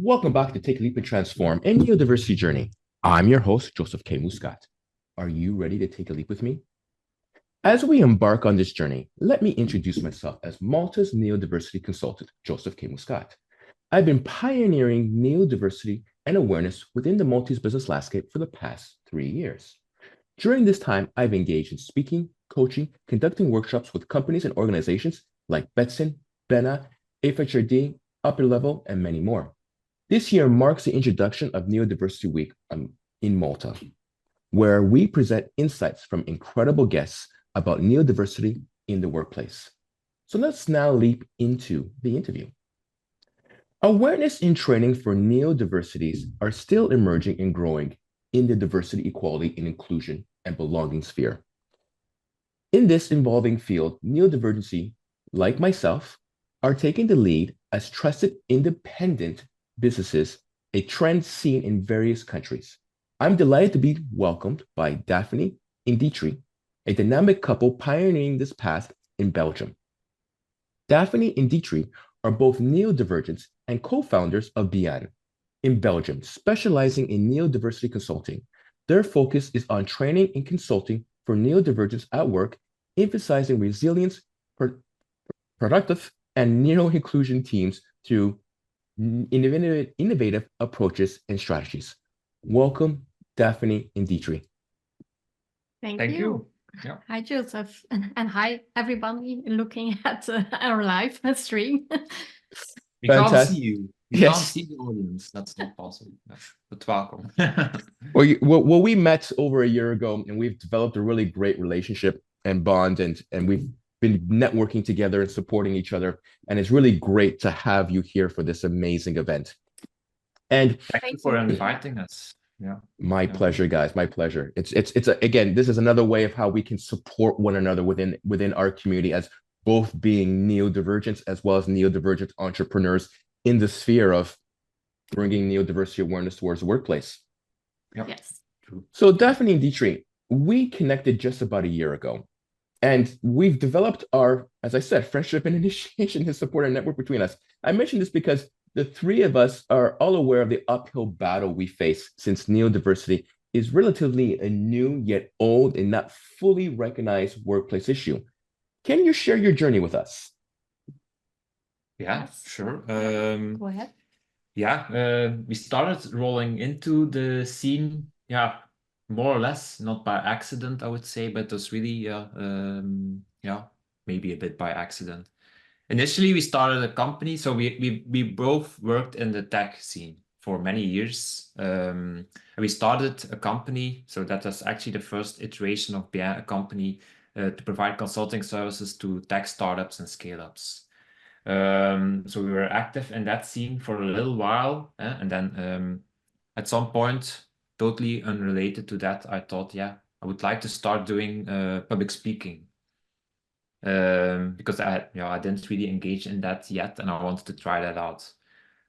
Welcome back to Take a Leap and Transform a Neurodiversity Journey. I'm your host, Joseph K. Muscat. Are you ready to take a leap with me? As we embark on this journey, let me introduce myself as Malta's neurodiversity consultant, Joseph K. Muscat. I've been pioneering neurodiversity and awareness within the Maltese business landscape for the past 3 years. During this time, I've engaged in speaking, coaching, conducting workshops with companies and organizations like Bjièn, Bena, FHRD, Upper Level, and many more. This year marks the introduction of Neurodiversity Week in Malta, where we present insights from incredible guests about neurodiversity in the workplace. So let's now leap into the interview. Awareness and training for neurodiversities are still emerging and growing in the diversity, equality, and inclusion and belonging sphere. In this evolving field, neurodivergency, like myself, are taking the lead as trusted independent businesses, a trend seen in various countries. I'm delighted to be welcomed by Daphne and Dietrich, a dynamic couple pioneering this path in Belgium. Daphne and Dietrich are both neurodivergents and co-founders of Bjièn in Belgium, specializing in neurodiversity consulting. Their focus is on training and consulting for neurodivergents at work, emphasizing resilience, productive, and neuro-inclusion teams through innovative approaches and strategies. Welcome, Daphne and Dietrich. Thank you. Yeah. Hi, Joseph, and hi, everybody looking at our live stream. We can't see you. We Yes. can't see the audience. That's not possible. But welcome. Well, we met over a year ago, and we've developed a really great relationship and bond, and we've been networking together and supporting each other. And it's really great to have you here for this amazing event. And thank you for inviting us. Yeah. My pleasure, guys. My pleasure. Again, this is another way of how we can support one another within our community as both being neurodivergent as well as neurodivergent entrepreneurs in the sphere of bringing neurodiversity awareness towards the workplace. Yep. Yes. So Daphne and Dietrich, we connected just about a year ago. And we've developed our, as I said, friendship and initiation and support and network between us. I mention this because the three of us are all aware of the uphill battle we face since neurodiversity is relatively a new yet old and not fully recognized workplace issue. Can you share your journey with us? Yeah, sure. Go ahead. Yeah, we started rolling into the scene, more or less, not by accident, I would say, but it was really, maybe a bit by accident. Initially, we started a company, so we both worked in the tech scene for many years. And we started a company, so that was actually the first iteration of Bjièn, a company to provide consulting services to tech startups and scale-ups. So we were active in that scene for a little while, and then at some point, totally unrelated to that, I thought, I would like to start doing public speaking. Because I didn't really engage in that yet, and I wanted to try that out.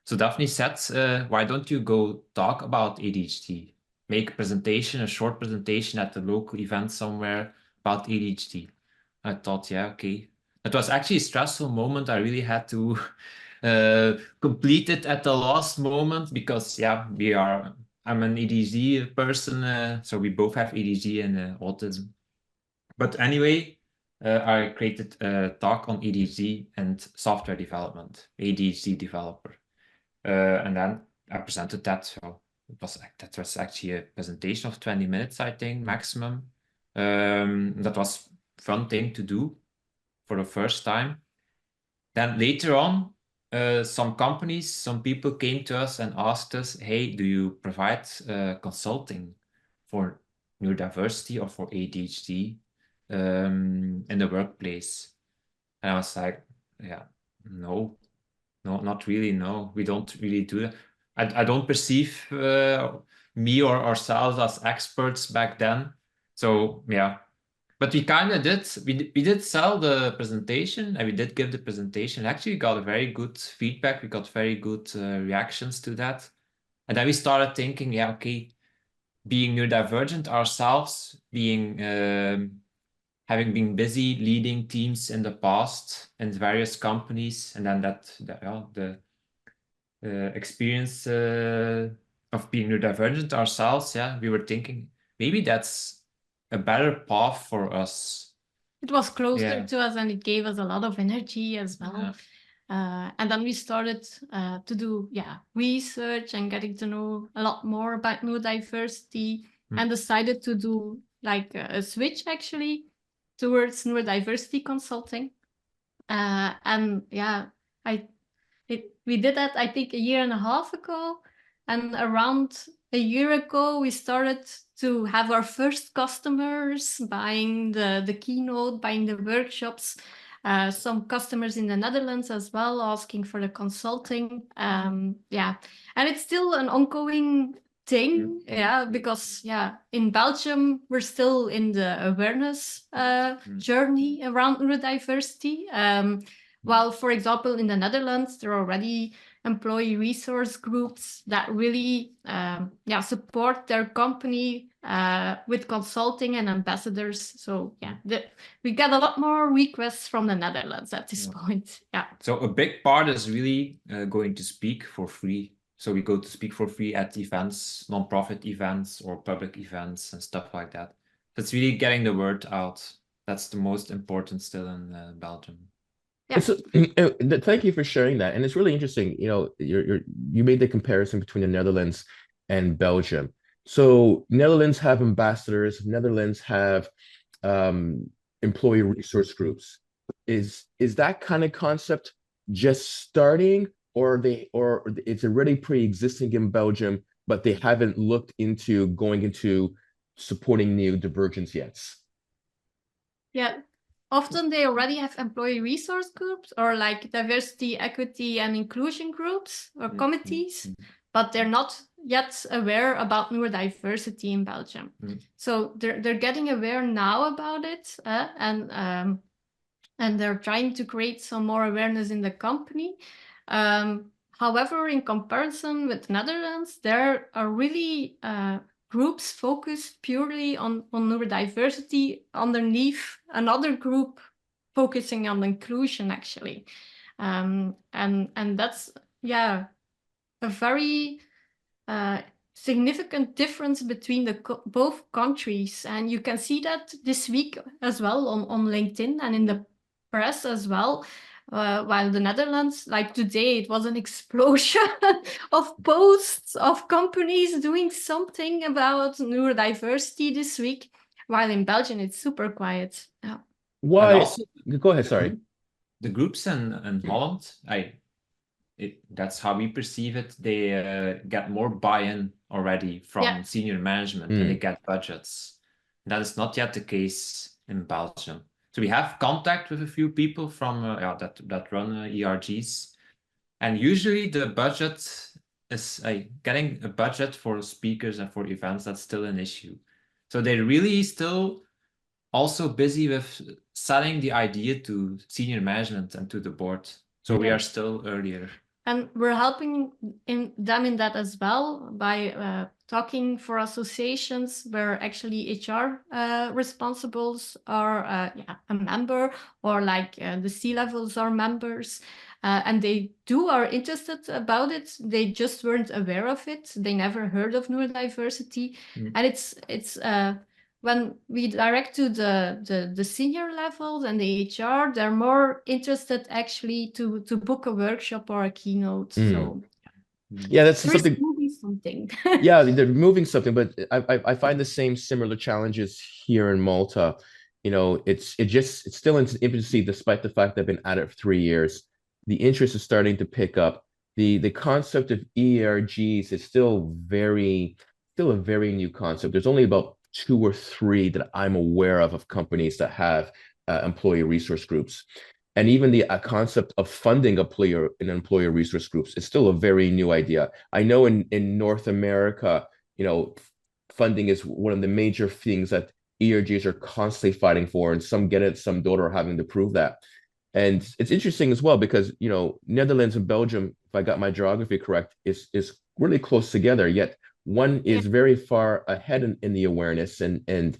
So Daphne said, why don't you go talk about ADHD? Make a presentation, a short presentation at the local event somewhere about ADHD. I thought, okay. It was actually a stressful moment. I really had to complete it at the last moment because, I'm an ADHD person, so we both have ADHD and autism. But anyway, I created a talk on ADHD and software development, ADHD developer. And then I presented that. So that was actually a presentation of 20 minutes, I think, maximum. That was a fun thing to do for the first time. Then later on, some companies, some people came to us and asked us, hey, do you provide consulting for neurodiversity or for ADHD? In the workplace? And I was like, no, not really. No, we don't really do that. I don't perceive me or ourselves as experts back then. So but we kind of did. We did sell the presentation, and we did give the presentation. Actually, we got a very good feedback. We got very good reactions to that. And then we started thinking, okay, being neurodivergent ourselves, having been busy leading teams in the past in various companies, and then experience of being neurodivergent ourselves, yeah, we were thinking maybe that's a better path for us. It was closer to us and it gave us a lot of energy as well. And then we started to do research and getting to know a lot more about neurodiversity and decided to do like a switch actually towards neurodiversity consulting. And yeah, we did that I think 1.5 years ago, and around a year ago we started to have our first customers buying the keynote, buying the workshops. Some customers in the Netherlands as well asking for the consulting. And it's still an ongoing thing, because in Belgium we're still in the awareness journey around neurodiversity. While, for example, in the Netherlands, there are already employee resource groups that really support their company with consulting and ambassadors. So we get a lot more requests from the Netherlands at this point. Yeah. So a big part is really going to speak for free. So we go to speak for free at events, non-profit events or public events and stuff like that. It's really getting the word out. That's the most important still in Belgium. Yeah. So, thank you for sharing that. And it's really interesting, you made the comparison between the Netherlands and Belgium. So Netherlands have ambassadors, Netherlands have employee resource groups. Is that kind of concept just starting, or it's already pre-existing in Belgium, but they haven't looked into going into supporting neurodivergence yet? Yeah. Often they already have employee resource groups or like diversity, equity, and inclusion groups or committees, but they're not yet aware about neurodiversity in Belgium. So they're getting aware now about it, and they're trying to create some more awareness in the company. However, in comparison with Netherlands, there are really groups focused purely on neurodiversity underneath another group focusing on inclusion, actually. And that's, a very significant difference between both countries. And you can see that this week as well on LinkedIn and in the press as well. While the Netherlands, like today, it was an explosion of posts of companies doing something about neurodiversity this week, while in Belgium, it's super quiet. Yeah. Why? Also, go ahead, sorry. The groups in Holland, that's how we perceive it. They get more buy-in already from senior management and they get budgets. That is not yet the case in Belgium. So we have contact with a few people from that run ERGs, and usually the budget is getting a budget for speakers and for events. That's still an issue. So they're really still also busy with selling the idea to senior management and to the board. So we are still earlier. And we're helping them in that as well by talking for associations where actually HR responsibles are a member, or like the C-levels are members, and they are interested about it. They just weren't aware of it. They never heard of neurodiversity, and it's when we direct to the senior levels and the HR, they're more interested actually to book a workshop or a keynote. So that's something. Moving something. They're moving something, but I find the similar challenges here in Malta. It's still in its infancy, despite the fact they've been at it for 3 years. The interest is starting to pick up. The concept of ERGs is still a very new concept. There's only about 2 or 3 that I'm aware of companies that have employee resource groups. And even the concept of funding employee resource groups is still a very new idea. I know in North America, funding is one of the major things that ERGs are constantly fighting for, and some get it, some don't, are having to prove that. And it's interesting as well because, Netherlands and Belgium, if I got my geography correct, is really close together, yet one is very far ahead in the awareness and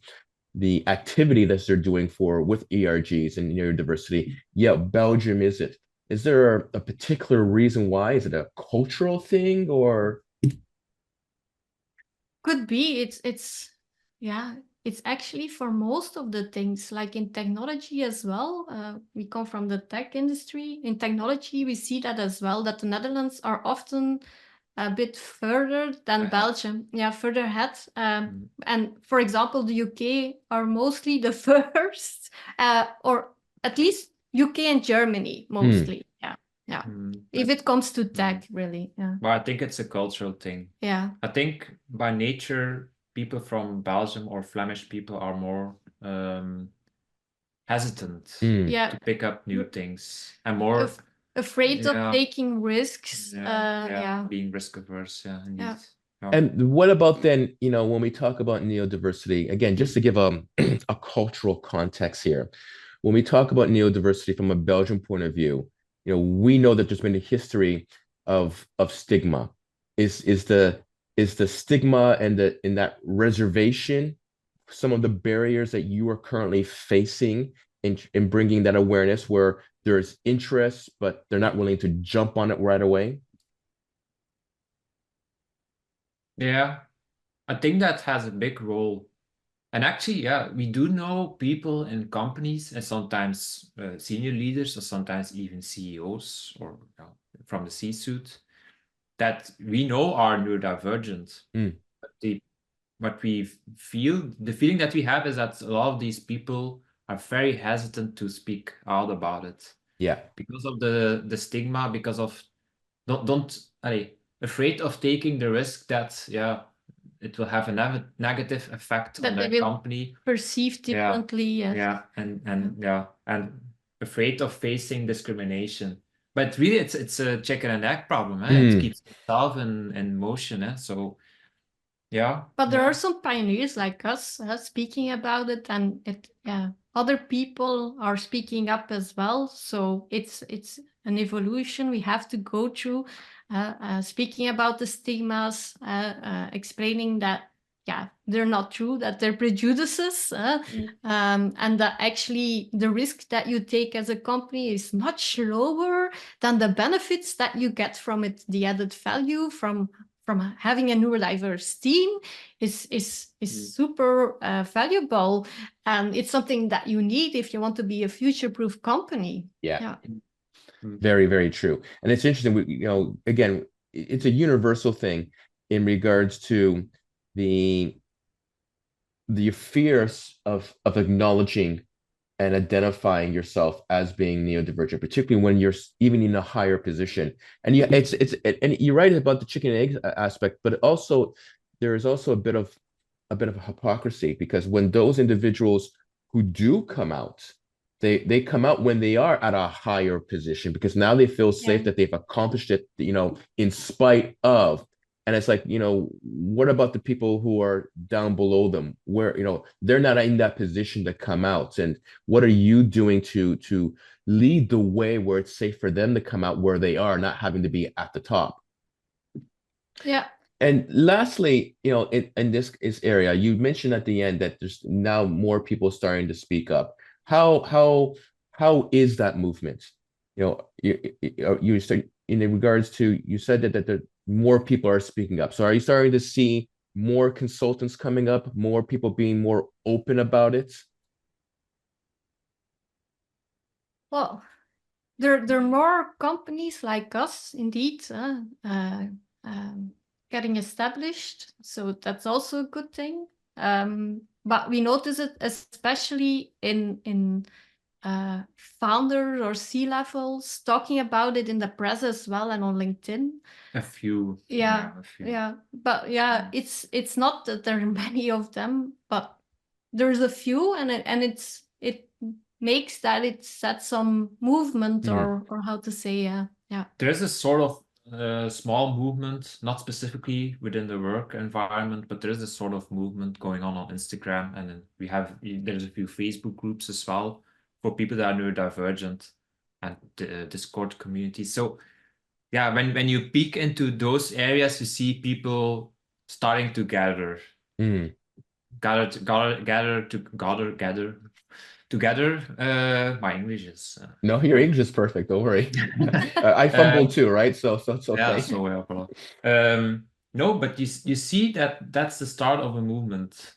the activity that they're doing with ERGs and neurodiversity. Yeah, Belgium is it. Is there a particular reason why? Is it a cultural thing or? Could be. Yeah, it's actually for most of the things, like in technology as well. We come from the tech industry. In technology, we see that as well, that the Netherlands are often a bit further than Belgium. Yeah, further ahead. And for example, the UK are mostly the first, or at least UK and Germany mostly. Yeah. If it comes to tech, really. Yeah. Well, I think it's a cultural thing. Yeah. I think by nature, people from Belgium or Flemish people are more hesitant to pick up new things and more afraid of taking risks. Being risk averse. Yeah, indeed. Yeah. And what about then, when we talk about neurodiversity, again, just to give a cultural context here, when we talk about neurodiversity from a Belgian point of view, we know that there's been a history of stigma. Is the stigma and in that reservation some of the barriers that you are currently facing in bringing that awareness where there's interest, but they're not willing to jump on it right away? Yeah, I think that has a big role. And actually, yeah, we do know people in companies and sometimes senior leaders or sometimes even CEOs or from the C-suite that we know are neurodivergent. But the feeling that we have is that a lot of these people are very hesitant to speak out about it. Yeah. Because of the stigma, because of afraid of taking the risk that, it will have a negative effect on their company. Perceived differently. Yeah. And afraid of facing discrimination. But really, it's a chicken and egg problem. It keeps itself in motion. So, yeah. But there are some pioneers like us speaking about it, and other people are speaking up as well. So it's an evolution we have to go through, speaking about the stigmas, explaining that they're not true, that they're prejudices, and that actually the risk that you take as a company is much lower than the benefits that you get from it. The added value from having a neurodiverse team is super valuable, and it's something that you need if you want to be a future-proof company. Yeah. Very, very true. And it's interesting, again, it's a universal thing in regards to the fears of acknowledging and identifying yourself as being neurodivergent, particularly when you're even in a higher position. And and you're right about the chicken and egg aspect, but also there is also a bit of hypocrisy, because when those individuals who do come out, they come out when they are at a higher position, because now they feel safe that they've accomplished it, in spite of. And it's like, what about the people who are down below them, where, they're not in that position to come out? And what are you doing to lead the way where it's safe for them to come out where they are, not having to be at the top? Yeah. And lastly, in this area, you mentioned at the end that there's now more people starting to speak up. How is that movement? You said in regards to, you said that the more people are speaking up. So are you starting to see more consultants coming up, more people being more open about it? Well, there are more companies like us, indeed, getting established. So that's also a good thing. But we notice it especially in founders or C-levels talking about it in the press as well and on LinkedIn. A few. Yeah. But it's not that there are many of them, but there's a few, and it makes that it sets some movement or how to say, There is a sort of small movement, not specifically within the work environment, but there is a sort of movement going on Instagram, and then there's a few Facebook groups as well for people that are neurodivergent, and the Discord community. So yeah, when you peek into those areas, you see people starting to gather together, my English is... No, your English is perfect. Don't worry. I fumbled too, right? So it's okay. Yeah, so well. No, but you see that that's the start of a movement.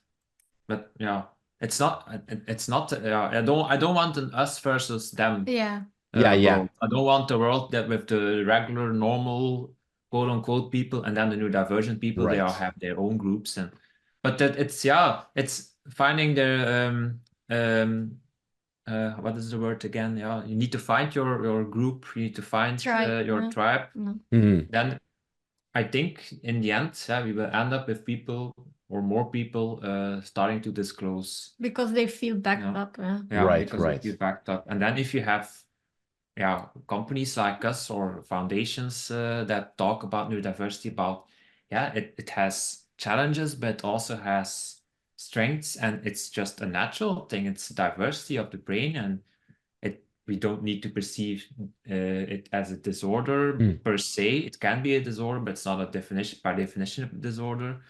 But yeah, it's not. I don't want an us versus them. Yeah. Yeah. World. I don't want the world that with the regular, normal, quote unquote people, and then the neurodivergent people. They Right. all have their own groups, but that it's finding their what is the word again? Yeah, you need to find your group. You need to find your tribe. Mm-hmm. Then I think in the end, we will end up with people or more people starting to disclose because they feel backed up. Yeah, right. because they feel backed up. And then if you have companies like us or foundations that talk about neurodiversity, about it has challenges, but also has strengths, and it's just a natural thing. It's diversity of the brain, and we don't need to perceive it as a disorder per se. It can be a disorder, but it's not a definition by definition of a disorder.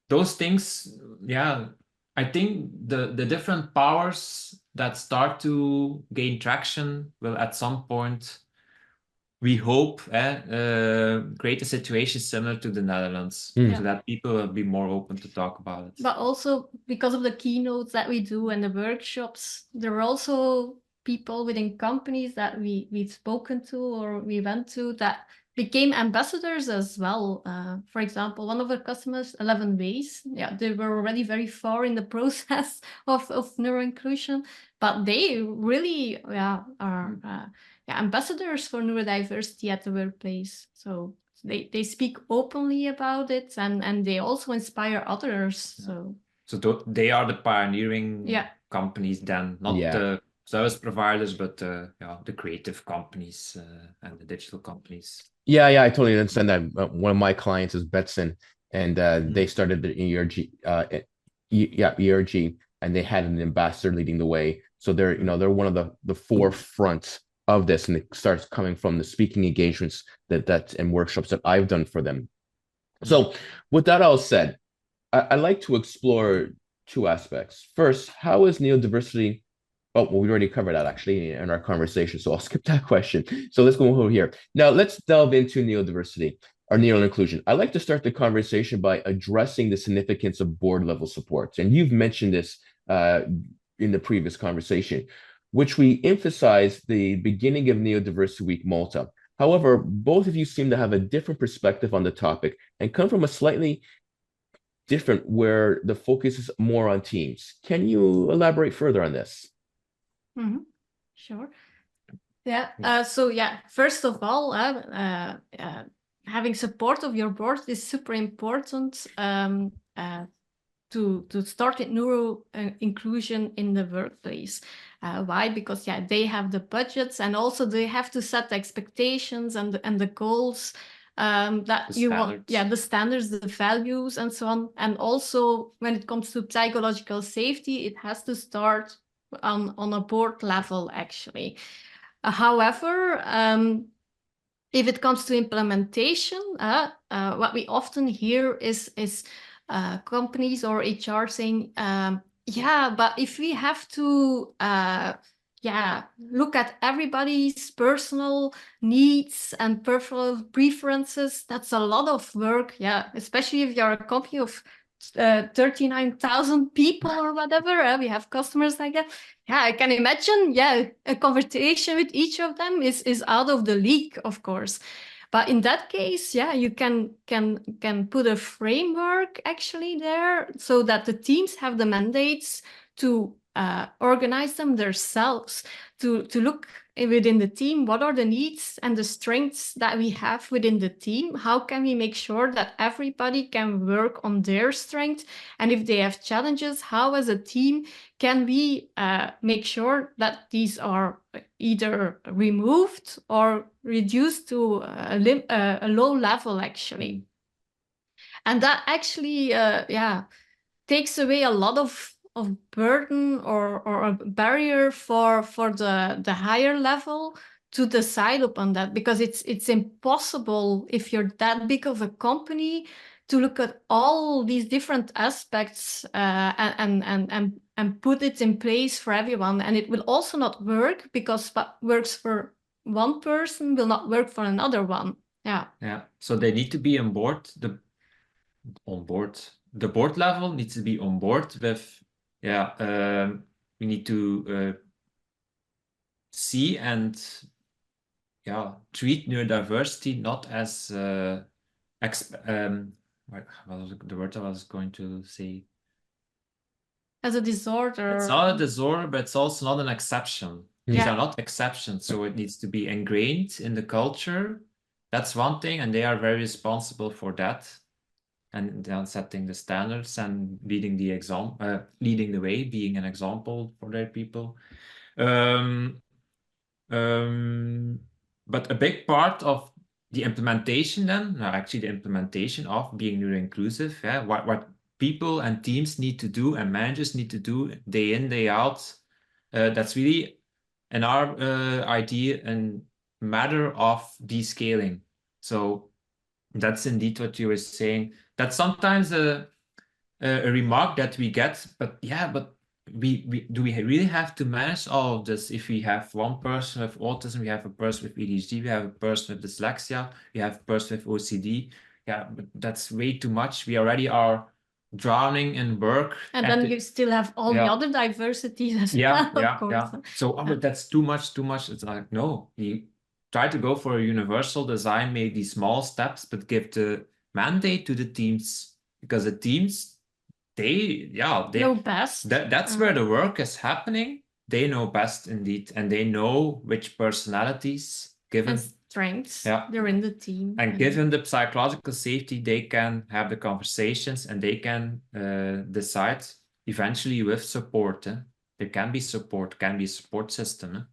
Those things. I think the different powers that start to gain traction will at some point, we hope, create a situation similar to the Netherlands, so that people will be more open to talk about it. But also because of the keynotes that we do and the workshops, there are also people within companies that we've spoken to or we went to that became ambassadors as well. For example, one of our customers, 11 Ways, they were already very far in the process of neuro-inclusion, but they really are ambassadors for neurodiversity at the workplace. So they speak openly about it, and they also inspire others. So they are the pioneering companies then, not the service providers, but the creative companies and the digital companies. Yeah, I totally understand that. One of my clients is Bjièn, and they started the ERG, ERG, and they had an ambassador leading the way. So they're one of the forefront of this, and it starts coming from the speaking engagements that and workshops that I've done for them. So with that all said, I like to explore two aspects. First, how is neurodiversity? Oh, well, we already covered that actually in our conversation, so I'll skip that question. So let's go over here. Now let's delve into neurodiversity or neuro-inclusion. I like to start the conversation by addressing the significance of board level support. And you've mentioned this in the previous conversation, which we emphasized the beginning of Neurodiversity Week Malta. However, both of you seem to have a different perspective on the topic and come from a slightly different where the focus is more on teams. Can you elaborate further on this? Sure. So first of all, having support of your board is super important to start with neuro-inclusion in the workplace. Why? Because they have the budgets, and also they have to set the expectations and the goals that you want, the standards, the values, and so on. And also when it comes to psychological safety, it has to start on a board level, actually. However, if it comes to implementation, what we often hear is companies or HR saying, but if we have to look at everybody's personal needs and personal preferences, that's a lot of work, especially if you're a company of 39,000 people or whatever. We have customers like that. I can imagine, a conversation with each of them is out of the league, of course. But in that case, you can put a framework actually there so that the teams have the mandates to organize them themselves, to look within the team, what are the needs and the strengths that we have within the team? How can we make sure that everybody can work on their strengths? And if they have challenges, how as a team can we make sure that these are either removed or reduced to a low level, actually? And that actually, takes away a lot of burden or a barrier for the higher level to decide upon that, because it's impossible if you're that big of a company to look at all these different aspects and put it in place for everyone. And it will also not work because what works for one person will not work for another one. Yeah. Yeah. So they need to be on board. The board level needs to be on board with, we need to see and treat neurodiversity not as what was the word I was going to say? As a disorder. It's not a disorder, but it's also not an exception. These Yeah. are not exceptions, so it needs to be ingrained in the culture. That's one thing, and they are very responsible for that, and then setting the standards and leading the way, being an example for their people. But a big part of the implementation then, actually the implementation of being neuro-inclusive, what people and teams need to do and managers need to do day in, day out, that's really, in our idea, a matter of descaling. So that's indeed what you were saying. That's sometimes a remark that we get, but we really have to manage all of this? If we have one person with autism, we have a person with ADHD, we have a person with dyslexia, we have a person with OCD. Yeah, but that's way too much. We already are drowning in work. And then you still have all the other diversities as well, of course. Yeah. So, but that's too much. It's like, no, we try to go for a universal design, make these small steps, but give the mandate to the teams, because the teams, they know best. That's where the work is happening. They know best indeed, and they know which personalities, given and strengths, they're in the team. And given the psychological safety, they can have the conversations and they can decide eventually with support. There can be support, can be a support system.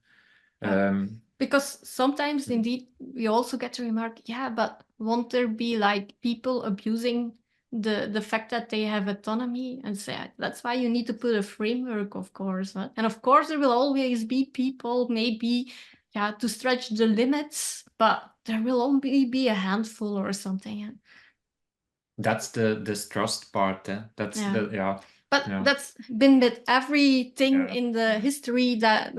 Because sometimes indeed we also get the remark, but won't there be like people abusing the fact that they have autonomy? And say that's why you need to put a framework, of course. And of course there will always be people maybe to stretch the limits, but there will only be a handful or something. That's the distrust part. That's But that's been with everything in the history that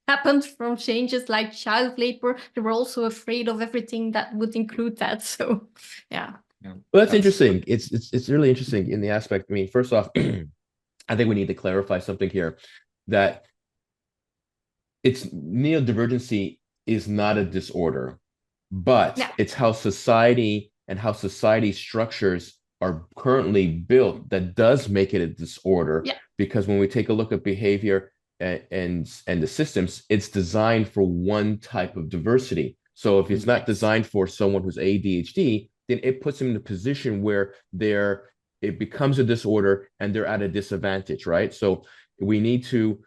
happened, from changes like child labor. They were also afraid of everything that would include that. So well, that's interesting. It's really interesting in the aspect. I mean, first off, I think we need to clarify something here, that it's neurodivergency is not a disorder, but it's how society and how society structures are currently built that does make it a disorder. Because when we take a look at behavior and the systems, it's designed for one type of diversity. So if it's not designed for someone who's ADHD, then it puts them in a position where it becomes a disorder and they're at a disadvantage, right? So we need to,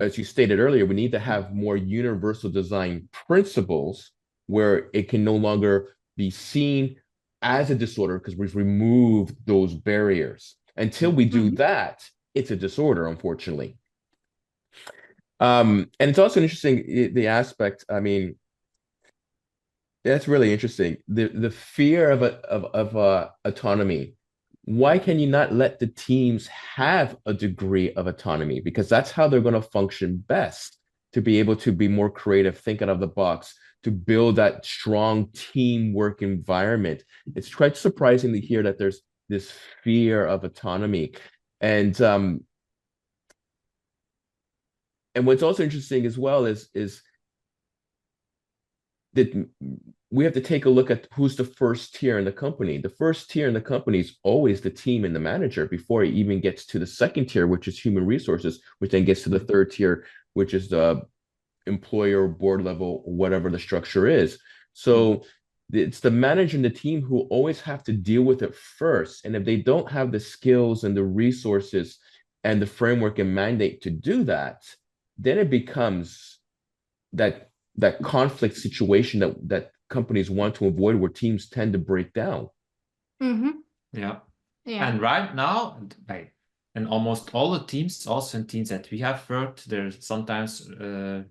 as you stated earlier, we need to have more universal design principles where it can no longer be seen as a disorder because we've removed those barriers. Until we do that, it's a disorder, unfortunately. And it's also interesting, the aspect, I mean, that's really interesting. The fear of autonomy. Why can you not let the teams have a degree of autonomy? Because that's how they're going to function best, to be able to be more creative, think out of the box, to build that strong teamwork environment. It's quite surprising to hear that there's this fear of autonomy. And what's also interesting as well is that we have to take a look at who's the first tier in the company. The first tier in the company is always the team and the manager before it even gets to the second tier, which is human resources, which then gets to the third tier, which is the employer, board level, whatever the structure is. So it's the manager and the team who always have to deal with it first. And if they don't have the skills and the resources and the framework and mandate to do that, then it becomes that conflict situation that companies want to avoid, where teams tend to break down. Yeah. And right now, in almost all the teams, also in teams that we have worked, there sometimes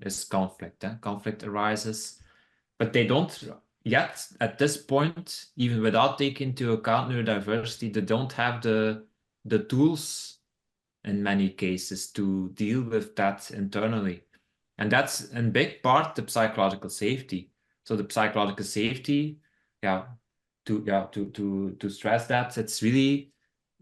is conflict. Conflict arises, but they don't yet at this point, even without taking into account neurodiversity, they don't have the tools in many cases to deal with that internally. And that's in big part the psychological safety. So the psychological safety, to stress that, it's really,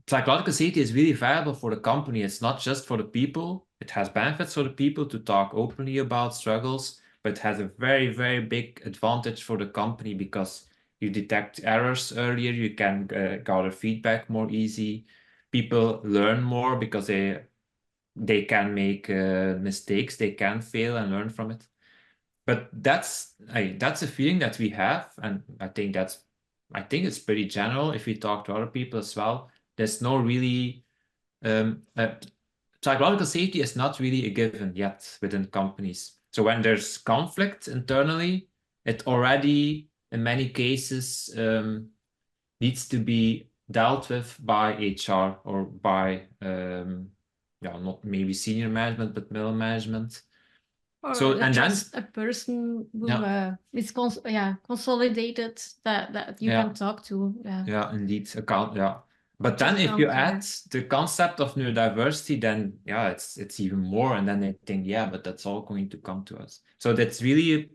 psychological safety is really valuable for the company. It's not just for the people. It has benefits for the people to talk openly about struggles, but it has a very, very big advantage for the company because you detect errors earlier, you can gather feedback more easy. People learn more because they can make mistakes, they can fail and learn from it. But that's a feeling that we have, and I think it's pretty general if we talk to other people as well. There's no really psychological safety is not really a given yet within companies. So when there's conflict internally, it already in many cases needs to be dealt with by HR or by not maybe senior management but middle management. Or So and just a person who is consolidated that you can talk to. Yeah, indeed. But then if you add the concept of neurodiversity, then it's even more. And then they think, but that's all going to come to us. So that's really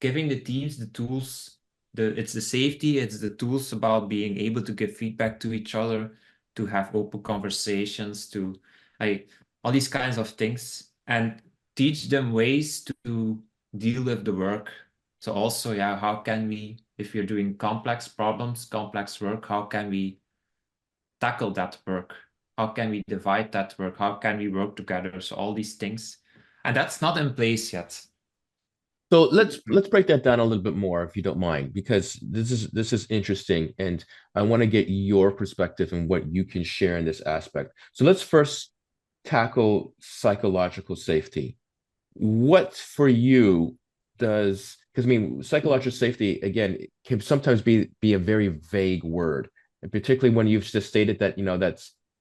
giving the teams the tools. It's the safety, it's the tools about being able to give feedback to each other, to have open conversations, to all these kinds of things, and teach them ways to deal with the work. So also, how can we, if you're doing complex problems, complex work, how can we tackle that work? How can we divide that work? How can we work together? So all these things, and that's not in place yet. So let's break that down a little bit more, if you don't mind, because this is interesting, and I want to get your perspective and what you can share in this aspect. So let's first tackle psychological safety. What for you does, because I mean, psychological safety, again, can sometimes be a very vague word, and particularly when you've just stated that,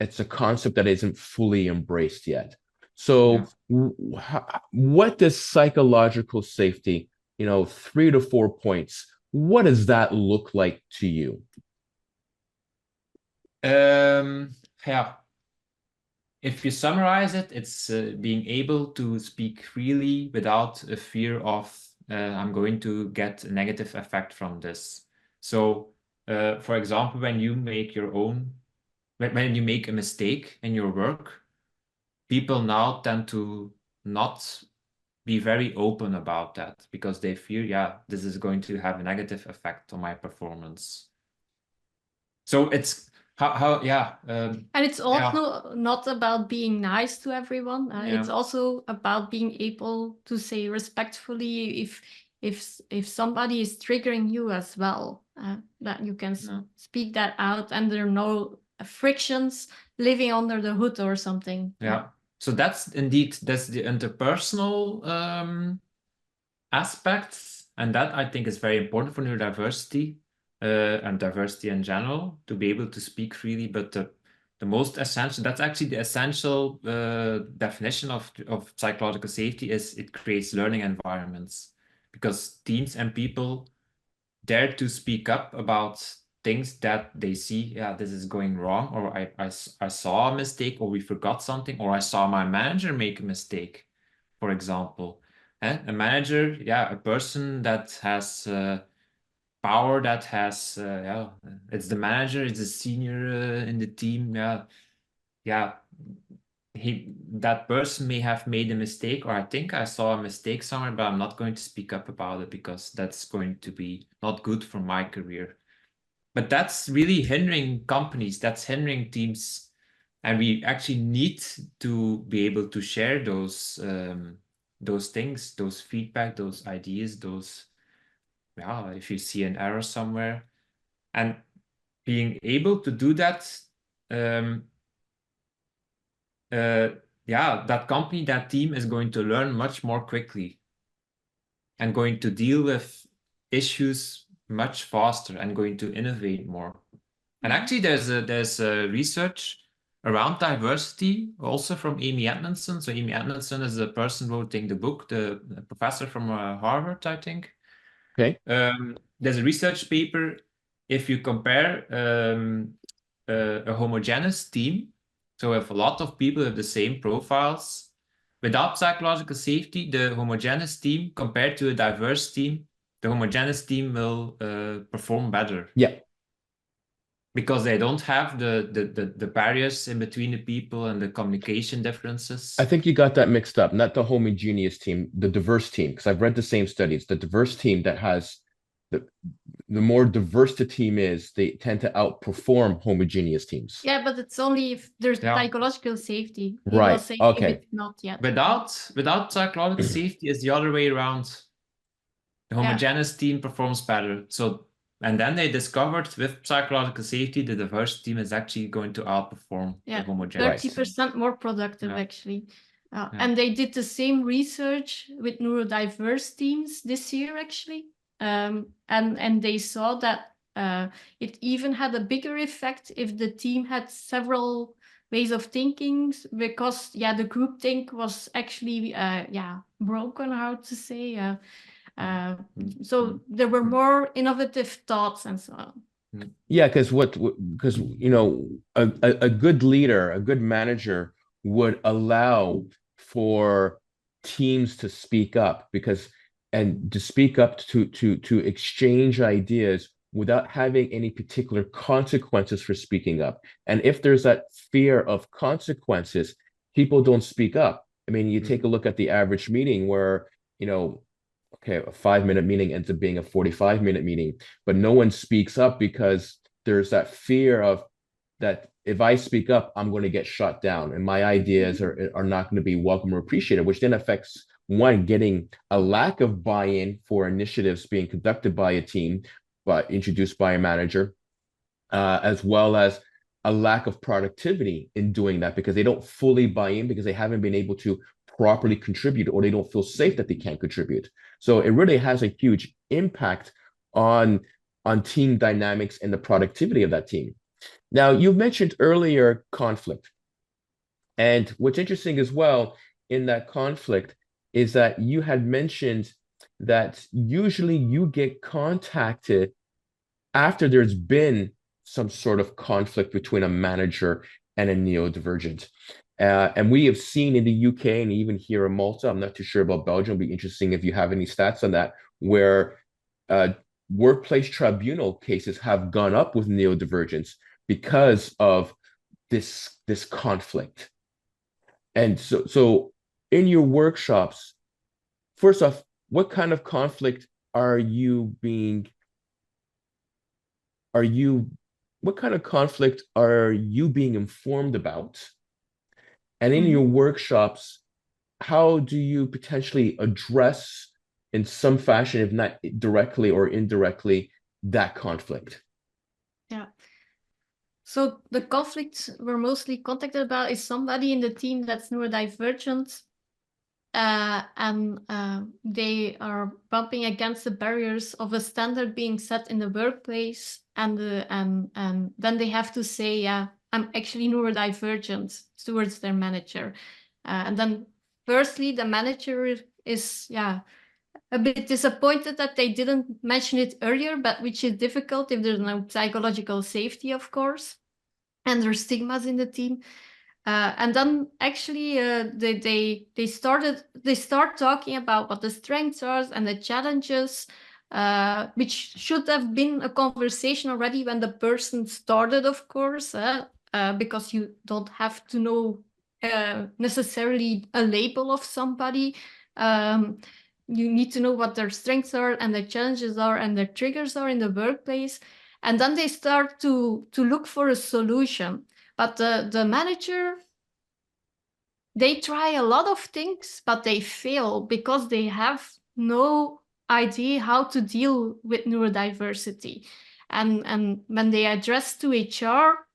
it's a concept that isn't fully embraced yet. So what does psychological safety, 3 to 4 points, what does that look like to you? If you summarize it, it's being able to speak freely without a fear of I'm going to get a negative effect from this. So, for example, when you make when you make a mistake in your work, people now tend to not be very open about that because they fear, this is going to have a negative effect on my performance. So it's and it's also not about being nice to everyone. It's also about being able to say respectfully if somebody is triggering you as well, that you can speak that out, and there are no frictions living under the hood or something. So that's the interpersonal aspects, and that I think is very important for neurodiversity and diversity in general, to be able to speak freely. But the most essential, that's actually the essential definition of psychological safety, is it creates learning environments, because teams and people dare to speak up about things that they see, this is going wrong, or I saw a mistake, or we forgot something, or I saw my manager make a mistake, for example. A manager, a person that has power, that has, it's the manager, it's a senior in the team, that person may have made a mistake, or I think I saw a mistake somewhere, but I'm not going to speak up about it because that's going to be not good for my career. But that's really hindering companies, that's hindering teams, and we actually need to be able to share those things, those feedback, those ideas, those if you see an error somewhere, and being able to do that. That company, that team is going to learn much more quickly and going to deal with issues much faster and going to innovate more. And actually there's research around diversity also from Amy Edmondson. So Amy Edmondson is the person writing the book, the professor from Harvard, I think. Okay. there's a research paper. If you compare a homogeneous team, so if a lot of people have the same profiles, without psychological safety, the homogeneous team compared to a diverse team, the homogeneous team will perform better. Yeah. Because they don't have the barriers in between the people and the communication differences. I think you got that mixed up. Not the homogeneous team, the diverse team, because I've read the same studies. The diverse team that has the more diverse the team is, they tend to outperform homogeneous teams. Yeah, but it's only if there's psychological safety. Right. Say okay. if not yet. Without psychological safety, it's the other way around. The homogeneous team performs better. So, and then they discovered with psychological safety, the diverse team is actually going to outperform the homogeneous. 30% more productive, actually. And they did the same research with neurodiverse teams this year, actually. And they saw that it even had a bigger effect if the team had several ways of thinking, because the groupthink was actually broken, how to say. So there were more innovative thoughts and so on. Yeah, because you know, a good leader, a good manager would allow for teams to speak up, and to speak up to exchange ideas without having any particular consequences for speaking up. And if there's that fear of consequences, people don't speak up. I mean, you take a look at the average meeting where, you know, okay, a 5-minute meeting ends up being a 45-minute meeting, but no one speaks up because there's that fear of that if I speak up, I'm going to get shut down and my ideas are not going to be welcome or appreciated, which then affects one, getting a lack of buy-in for initiatives being conducted by a team, but introduced by a manager, as well as a lack of productivity in doing that because they don't fully buy in because they haven't been able to properly contribute or they don't feel safe that they can't contribute. So it really has a huge impact on team dynamics and the productivity of that team. Now, you've mentioned earlier conflict. And what's interesting as well in that conflict is that you had mentioned that usually you get contacted after there's been some sort of conflict between a manager and a neurodivergent. And we have seen in the UK and even here in Malta, I'm not too sure about Belgium, it'd be interesting if you have any stats on that, where workplace tribunal cases have gone up with neurodivergence because of this conflict. And so in your workshops, first off, what kind of conflict what kind of conflict are you being informed about? And in your workshops, how do you potentially address in some fashion, if not directly or indirectly, that conflict? Yeah. So the conflicts we're mostly contacted about is somebody in the team that's neurodivergent, and they are bumping against the barriers of a standard being set in the workplace, and then they have to say, I'm actually neurodivergent towards their manager. And then firstly, the manager is a bit disappointed that they didn't mention it earlier, but which is difficult if there's no psychological safety, of course, and there's stigmas in the team. And then actually they start talking about what the strengths are and the challenges, which should have been a conversation already when the person started, of course, because you don't have to know necessarily a label of somebody. You need to know what their strengths are and their challenges are and their triggers are in the workplace. And then they start to look for a solution. But the manager, they try a lot of things, but they fail because they have no idea how to deal with neurodiversity. And when they address to HR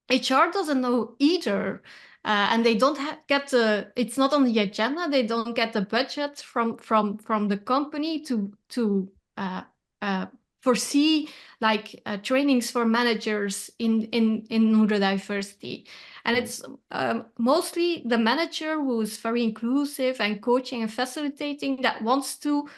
doesn't know either. And they don't get it's not on the agenda. They don't get the budget from the company to foresee like trainings for managers in neurodiversity. And it's mostly the manager who's very inclusive and coaching and facilitating that wants to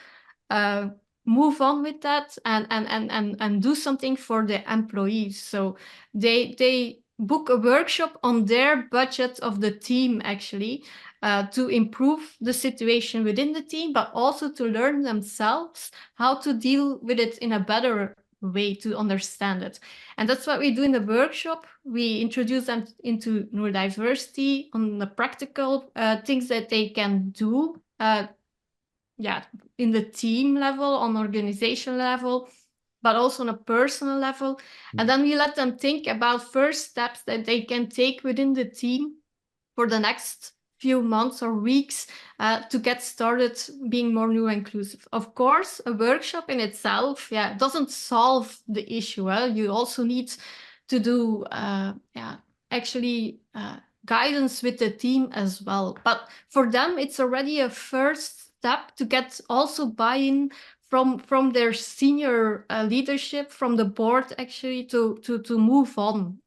move on with that and do something for the employees. So they book a workshop on their budget of the team, actually, to improve the situation within the team, but also to learn themselves how to deal with it in a better way, to understand it. And that's what we do in the workshop. We introduce them into neurodiversity, on the practical things that they can do, in the team level, on organizational level, but also on a personal level. And then we let them think about first steps that they can take within the team for the next few months or weeks to get started being more neuro-inclusive. Of course, a workshop in itself doesn't solve the issue. You also need to do guidance with the team as well. But for them, it's already a first step to get also buy-in from their senior leadership, from the board, actually, to move on.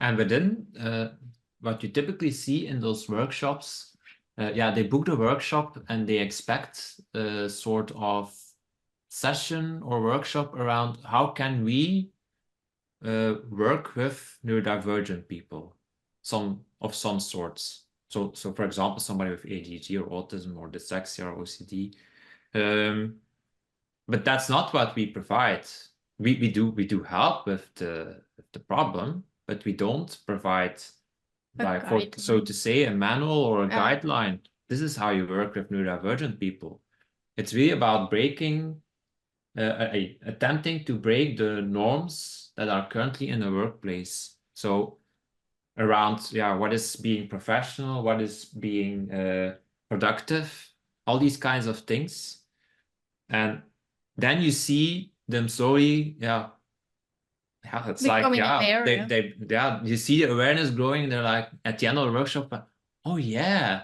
And within what you typically see in those workshops, they book the workshop and they expect a sort of session or workshop around how can we work with neurodivergent people, some sorts. So for example, somebody with ADHD or autism or dyslexia or OCD. But that's not what we provide. We do help with the problem, but we don't provide, so to say, a manual or a guideline. This is how you work with neurodivergent people. It's really about breaking, attempting to break the norms that are currently in the workplace. So around what is being professional, what is being productive, all these kinds of things. And then you see them slowly, it's becoming aware, you see the awareness growing, and they're like, at the end of the workshop, oh yeah,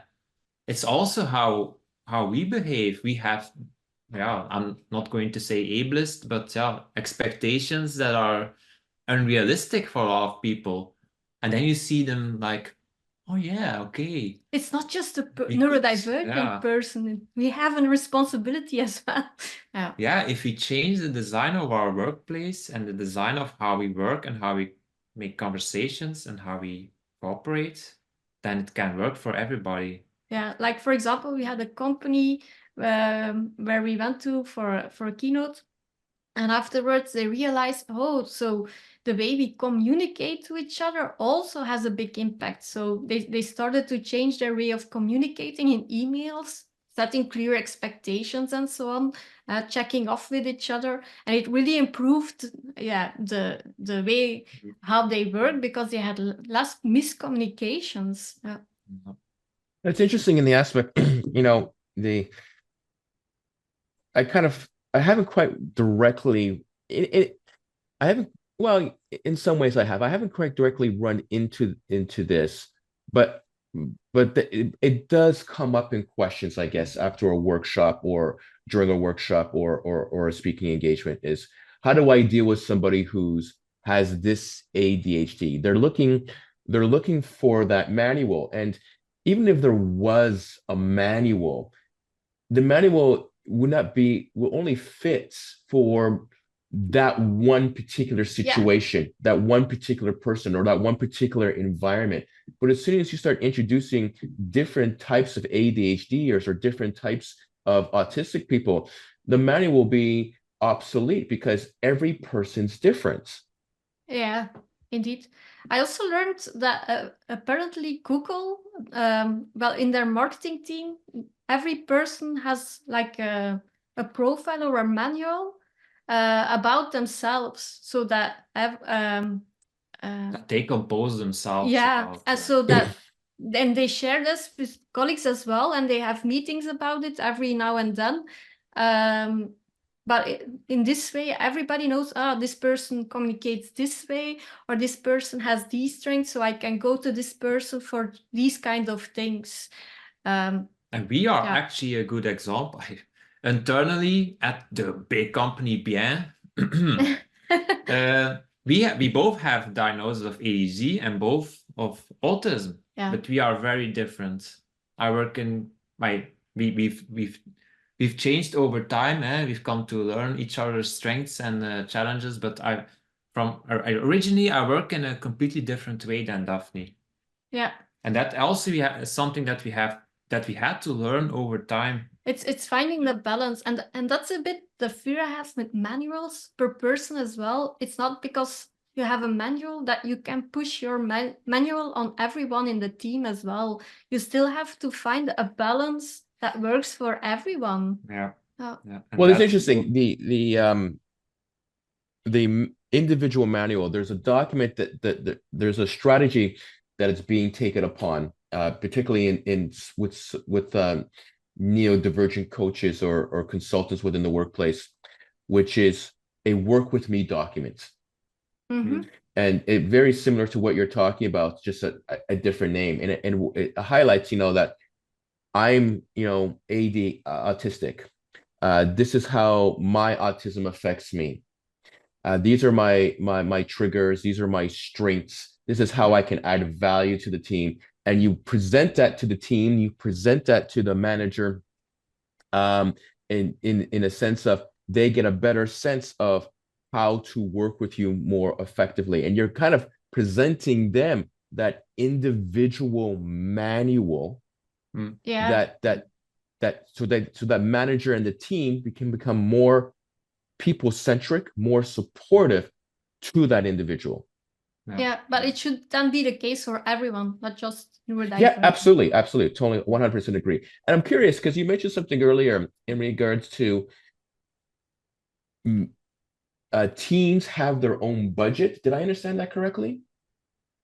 it's also how we behave. We have, I'm not going to say ableist, but expectations that are unrealistic for a lot of people. And then you see them like, oh yeah, okay. It's not just a neurodivergent person. We have a responsibility as well. If we change the design of our workplace and the design of how we work and how we make conversations and how we cooperate, then it can work for everybody. Yeah, like for example, we had a company where we went to for a keynote, and afterwards they realized, so the way we communicate to each other also has a big impact. So they started to change their way of communicating in emails, setting clear expectations and so on, checking off with each other. And it really improved the way how they work, because they had less miscommunications. That's interesting in the aspect, I haven't quite directly, well, in some ways I haven't quite directly run into this, but it does come up in questions, I guess, after a workshop or during a workshop or a speaking engagement, is how do I deal with somebody has this ADHD? They're looking for that manual. And even if there was a manual, the manual will only fit for that one particular situation, that one particular person, or that one particular environment. But as soon as you start introducing different types of ADHDers or different types of autistic people, the manual will be obsolete because every person's different. Yeah, indeed. I also learned that apparently Google, in their marketing team, every person has like a profile or a manual about themselves, so that they compose themselves. And so that then they share this with colleagues as well, and they have meetings about it every now and then. But in this way, everybody knows, this person communicates this way, or this person has these strengths, so I can go to this person for these kind of things. And we are actually a good example. Internally at the big company Bjièn, we both have diagnosis of ADHD and both of autism, but we are very different. I work in we we've changed over time. We've come to learn each other's strengths and challenges. But originally I work in a completely different way than Daphne. Yeah. And that also is something that we had to learn over time. It's finding the balance, and that's a bit the fear I have with manuals per person as well. It's not because you have a manual that you can push your manual on everyone in the team as well. You still have to find a balance that works for everyone. Yeah. Well, it's interesting. The individual manual, there's a document that there's a strategy that it's being taken upon, particularly with neurodivergent coaches or consultants within the workplace, which is a work with me document. Mm-hmm. And it very similar to what you're talking about, just a different name. And it highlights, that I'm, AD autistic. This is how my autism affects me. These are my triggers. These are my strengths. This is how I can add value to the team. And you present that to the team. You present that to the manager, in a sense of they get a better sense of how to work with you more effectively. And you're kind of presenting them that individual manual. Yeah. So that manager and the team can become more people-centric, more supportive to that individual. Yeah, but it should then be the case for everyone, not just neurodivergent. Yeah, absolutely. Totally, 100% agree. And I'm curious, because you mentioned something earlier in regards to teams have their own budget. Did I understand that correctly?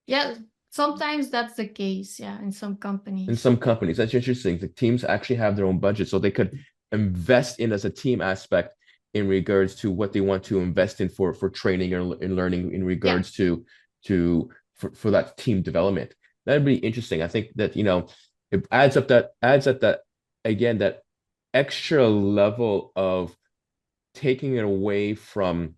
Yeah, sometimes that's the case, in some companies. In some companies, that's interesting. The teams actually have their own budget, so they could invest in as a team aspect in regards to what they want to invest in for training or in learning in regards to that team development. That'd be interesting. I think that it adds up that again, that extra level of taking it away from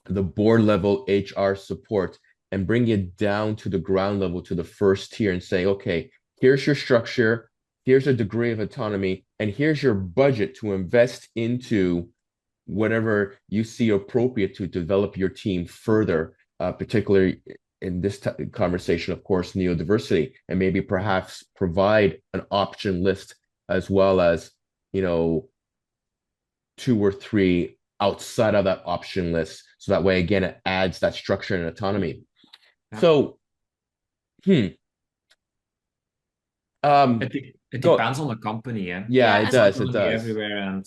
the board level HR support and bring it down to the ground level, to the first tier, and say, okay, here's your structure, here's a degree of autonomy, and here's your budget to invest into whatever you see appropriate to develop your team further, particularly in this conversation, of course, neurodiversity, and maybe perhaps provide an option list as well as, 2 or 3 outside of that option list. So that way, again, it adds that structure and autonomy. Yeah. So, it depends on the company, Yeah, Yeah, it and does. It Company does. everywhere, and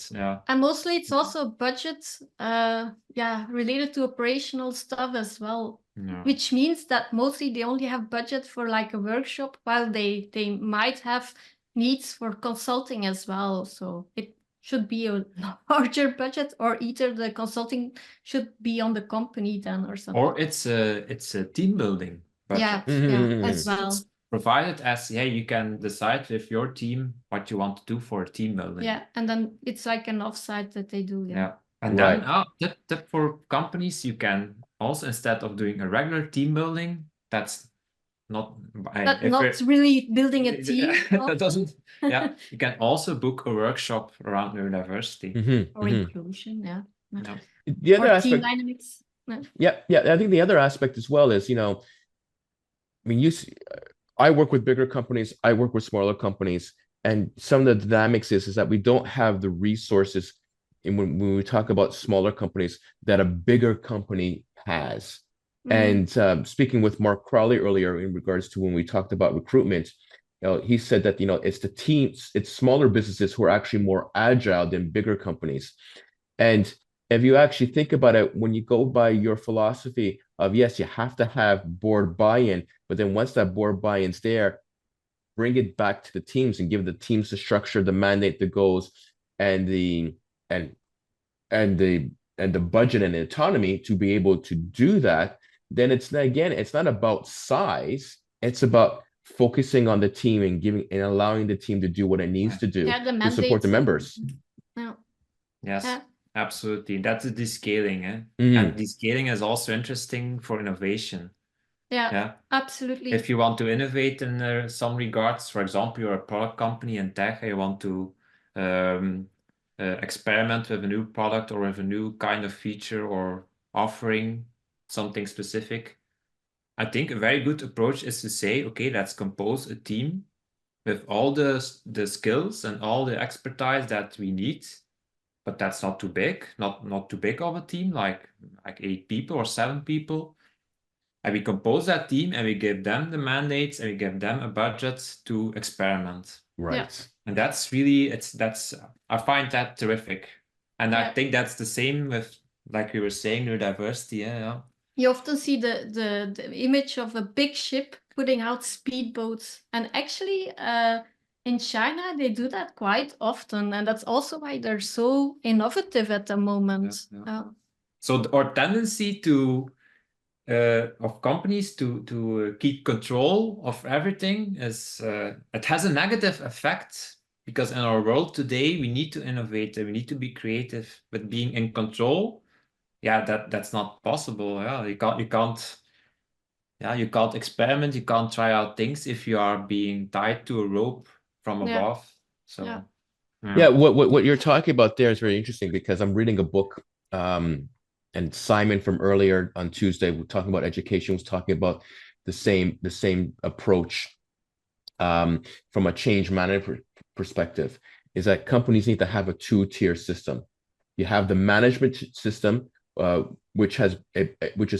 And mostly it's also budget, related to operational stuff as well. Yeah. Which means that mostly they only have budget for like a workshop, while they might have needs for consulting as well. So it should be a larger budget, or either the consulting should be on the company then or something. Or it's a team building budget. Yeah, Mhm. as well. It's provided as you can decide with your team what you want to do for team building. Yeah, and then it's like an offsite that they do. Yeah. And Right. then tip for companies, you can also, instead of doing a regular team building, that's not Really building a team. that doesn't. Yeah, you can also book a workshop around neurodiversity. Or inclusion, Yeah. The other or aspect, team dynamics. yeah. I think the other aspect as well is, I mean, I work with bigger companies, I work with smaller companies, and some of the dynamics is that we don't have the resources, and when we talk about smaller companies, that a bigger company has. And speaking with Mark Crowley earlier in regards to when we talked about recruitment, he said that it's the teams, it's smaller businesses who are actually more agile than bigger companies. And if you actually think about it, when you go by your philosophy of, yes, you have to have board buy-in, but then once that board buy-in's there, bring it back to the teams and give the teams the structure, the mandate, the goals, and the budget and autonomy to be able to do that. Then it's not about size. It's about focusing on the team and allowing the team to do what it needs to do to support the members. Yeah. Yes, absolutely. That's the descaling. Mm. And descaling is also interesting for innovation. Yeah, absolutely. If you want to innovate in some regards, for example, you're a product company in tech, and you want to experiment with a new product or with a new kind of feature or offering something specific. I think a very good approach is to say, okay, let's compose a team with all the skills and all the expertise that we need, but that's not too big, not too big of a team, like 8 people or 7 people. And we compose that team and we give them the mandates and we give them a budget to experiment. Right. Yeah. And that's really, I find that terrific. And I Yeah. think that's the same with, like we were saying, neurodiversity. Yeah. You often see the image of a big ship putting out speedboats. And actually, in China, they do that quite often. And that's also why they're so innovative at the moment. So our tendency of companies to keep control of everything is it has a negative effect, because in our world today we need to innovate and we need to be creative, but being in control, that's not possible. You can't experiment, you can't try out things if you are being tied to a rope from above. So what you're talking about there is very interesting, because I'm reading a book, and Simon from earlier on Tuesday, we're talking about education, was talking about the same approach, from a change management perspective, is that companies need to have a 2-tier system. You have the management system, which is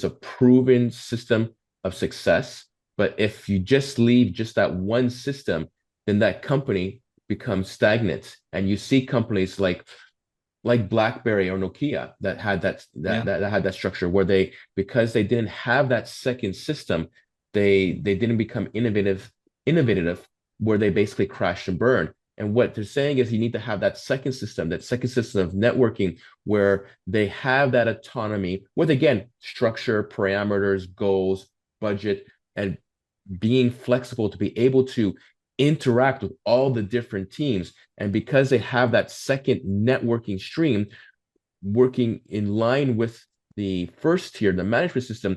a proven system of success. But if you just leave just that one system, then that company becomes stagnant. And you see companies like BlackBerry or Nokia that had that structure, where because they didn't have that second system, they didn't become innovative, where they basically crashed and burned. And what they're saying is you need to have that second system of networking, where they have that autonomy with, again, structure, parameters, goals, budget, and being flexible to be able to interact with all the different teams. And because they have that second networking stream working in line with the first tier, the management system,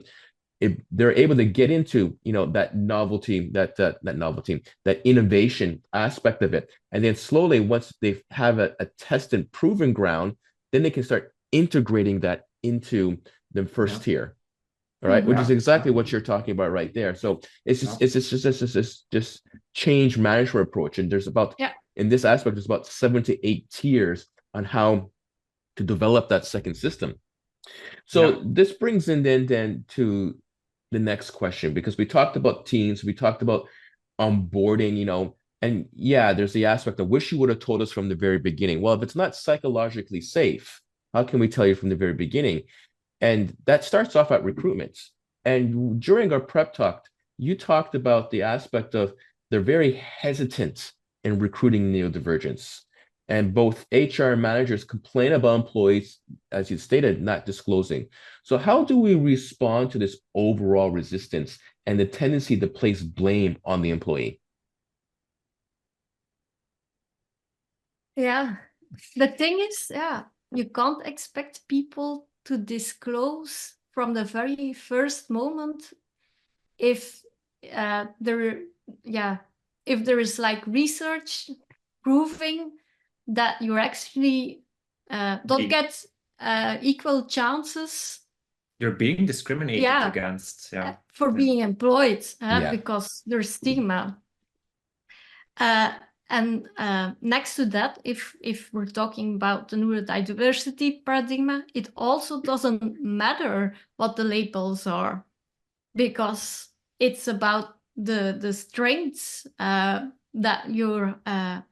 they're able to get into that novelty, that innovation aspect of it. And then slowly, once they have a tested, proven ground, then they can start integrating that into the first tier. All right, which is exactly what you're talking about right there. So it's just change management approach, and there's about in this aspect, there's about 7 to 8 tiers on how to develop that second system. So this brings in then to the next question, because we talked about teams, we talked about onboarding, and there's the aspect of wish you would have told us from the very beginning. Well, if it's not psychologically safe, how can we tell you from the very beginning? And that starts off at recruitment. And during our prep talk, you talked about the aspect of they're very hesitant in recruiting neurodivergents. And both HR managers complain about employees, as you stated, not disclosing. So how do we respond to this overall resistance and the tendency to place blame on the employee? Yeah, the thing is, you can't expect people to disclose from the very first moment if there is like research proving that you actually don't get equal chances. You're being discriminated against for being employed because there's stigma. And next to that, if we're talking about the neurodiversity paradigm, it also doesn't matter what the labels are, because it's about the strengths that you're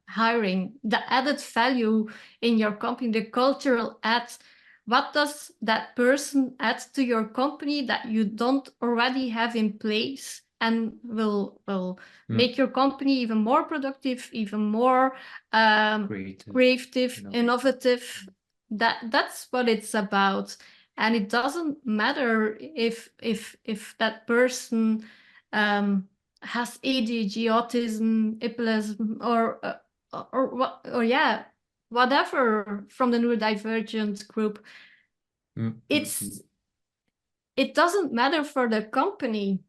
hiring, the added value in your company, the cultural add. What does that person add to your company that you don't already have in place, and will make your company even more productive, even more creative, innovative? That's what it's about. And it doesn't matter if that person has ADHD, autism, epilepsy, whatever from the neurodivergent group. It doesn't matter for the company.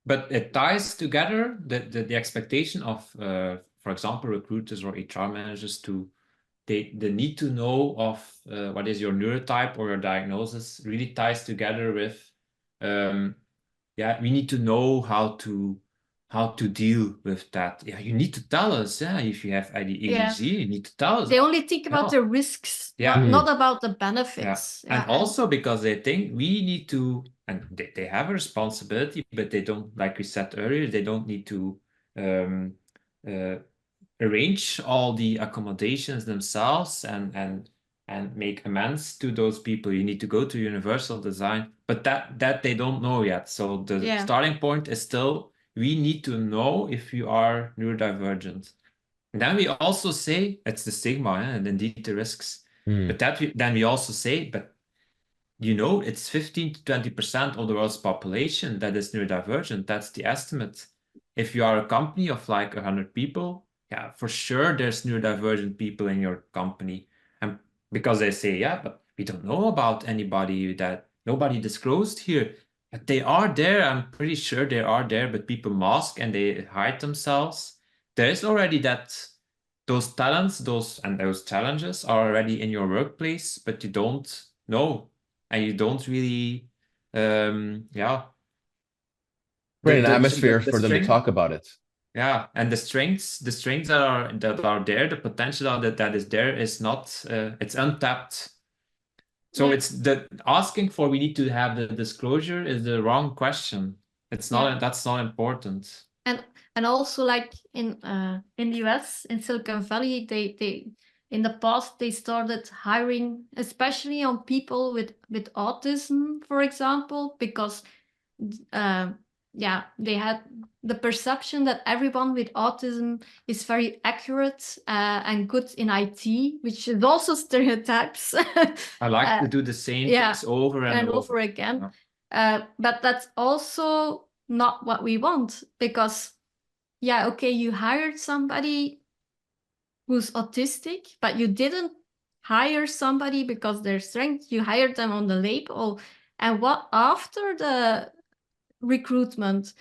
But it ties together the expectation of, for example, recruiters or HR managers to the need to know of what is your neurotype or your diagnosis really ties together with, we need to know how to deal with that. Yeah, you need to tell us. Yeah, if you have ADHD, you need to tell us. They only think about the risks, not about the benefits. Yeah. And also because they think we need to, and they have a responsibility, but they don't, like we said earlier, they don't need to arrange all the accommodations themselves and make amends to those people. You need to go to universal design, but that they don't know yet. So the starting point is still, we need to know if you are neurodivergent. And then we also say, it's the stigma and indeed the risks. But then we also say, but it's 15 to 20% of the world's population that is neurodivergent. That's the estimate. If you are a company of like 100 people, yeah, for sure there's neurodivergent people in your company. And because they say, yeah, but we don't know about anybody, that nobody disclosed here. But they are there. I'm pretty sure they are there, but people mask and they hide themselves. There is already those talents, those challenges are already in your workplace, but you don't know, and you don't really, create an atmosphere for them to talk about it. Yeah, and the strengths that are there, the potential that is there is not, it's untapped. So it's the asking for, we need to have the disclosure is the wrong question. It's not, that's not important. And also, like in the US, in Silicon Valley, they in the past they started hiring, especially on people with autism, for example, because they had the perception that everyone with autism is very accurate and good in IT, which is also stereotypes. I like to do the same things over and over again. But that's also not what we want, because you hired somebody who's autistic, but you didn't hire somebody because their strength. You hired them on the label. And what after the recruitment?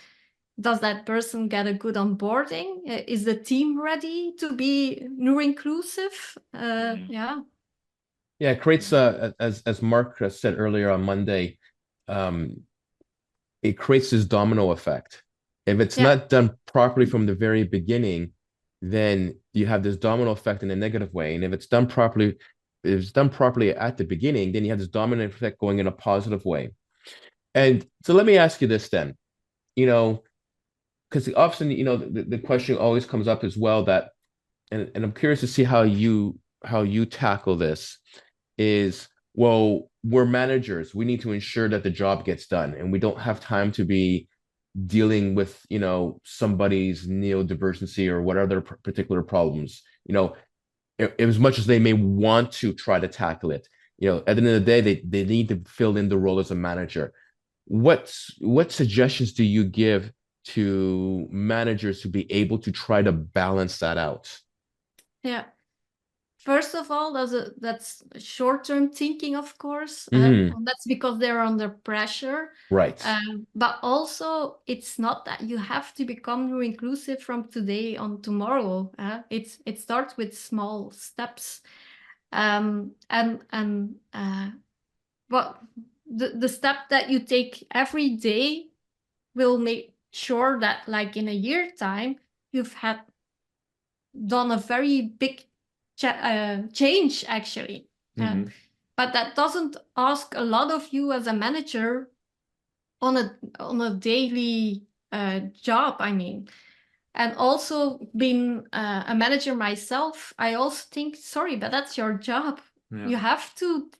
Does that person get a good onboarding? Is the team ready to be neuro-inclusive? It creates as Mark said earlier on Monday, it creates this domino effect. If it's not done properly from the very beginning, then you have this domino effect in a negative way. And if it's done properly at the beginning, then you have this domino effect going in a positive way. And so let me ask you this then, because often, the question always comes up as well that, and I'm curious to see how you tackle this, is, well, we're managers. We need to ensure that the job gets done, and we don't have time to be dealing with, somebody's neurodivergency or what other particular problems, as much as they may want to try to tackle it, at the end of the day, they need to fill in the role as a manager. What suggestions do you give to managers to be able to try to balance that out? Yeah. First of all, that's short-term thinking, of course. That's because they're under pressure. Right. But also, it's not that you have to become neuro-inclusive from today on tomorrow. It starts with small steps. The step that you take every day will make sure that, like, in a year time, you've done a very big change, actually. But that doesn't ask a lot of you as a manager on a daily job, I mean. And also, being a manager myself, I also think, sorry, but that's your job. You have to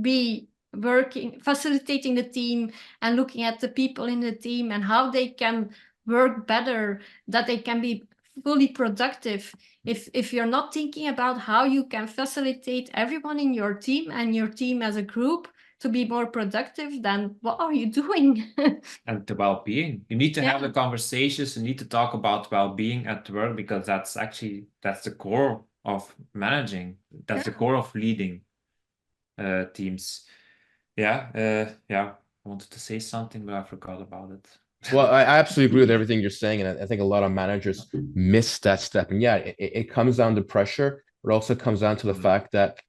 be working, facilitating the team and looking at the people in the team and how they can work better, that they can be fully productive. If you're not thinking about how you can facilitate everyone in your team and your team as a group to be more productive, then what are you doing? And the well-being. You need to have the conversations. You need to talk about well-being at work, because that's the core of managing. That's the core of leading teams. I wanted to say something, but I forgot about it. Well, I absolutely agree with everything you're saying, and I think a lot of managers miss that step. And it comes down to pressure. It also comes down to the fact that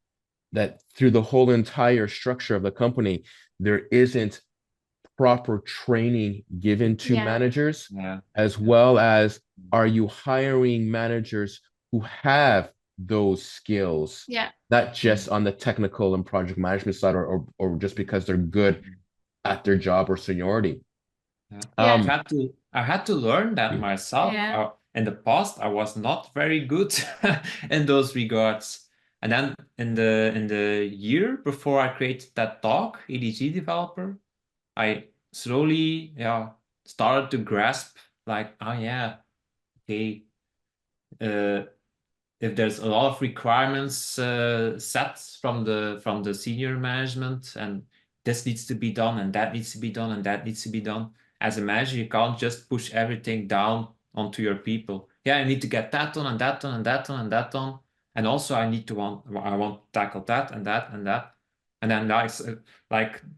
through the whole entire structure of the company, there isn't proper training given to managers, as well as are you hiring managers who have those skills, not just on the technical and project management side, or just because they're good at their job or seniority. I had to learn that myself. In the past, I was not very good in those regards. And then in the year before I created that talk, EDG developer, I slowly started to grasp like, oh yeah, okay, if there's a lot of requirements set from the senior management, and this needs to be done, and that needs to be done, and that needs to be done. As a manager, you can't just push everything down onto your people. Yeah, I need to get that done, and that done, and that done, and that done. And also I want to tackle that and that and that. And then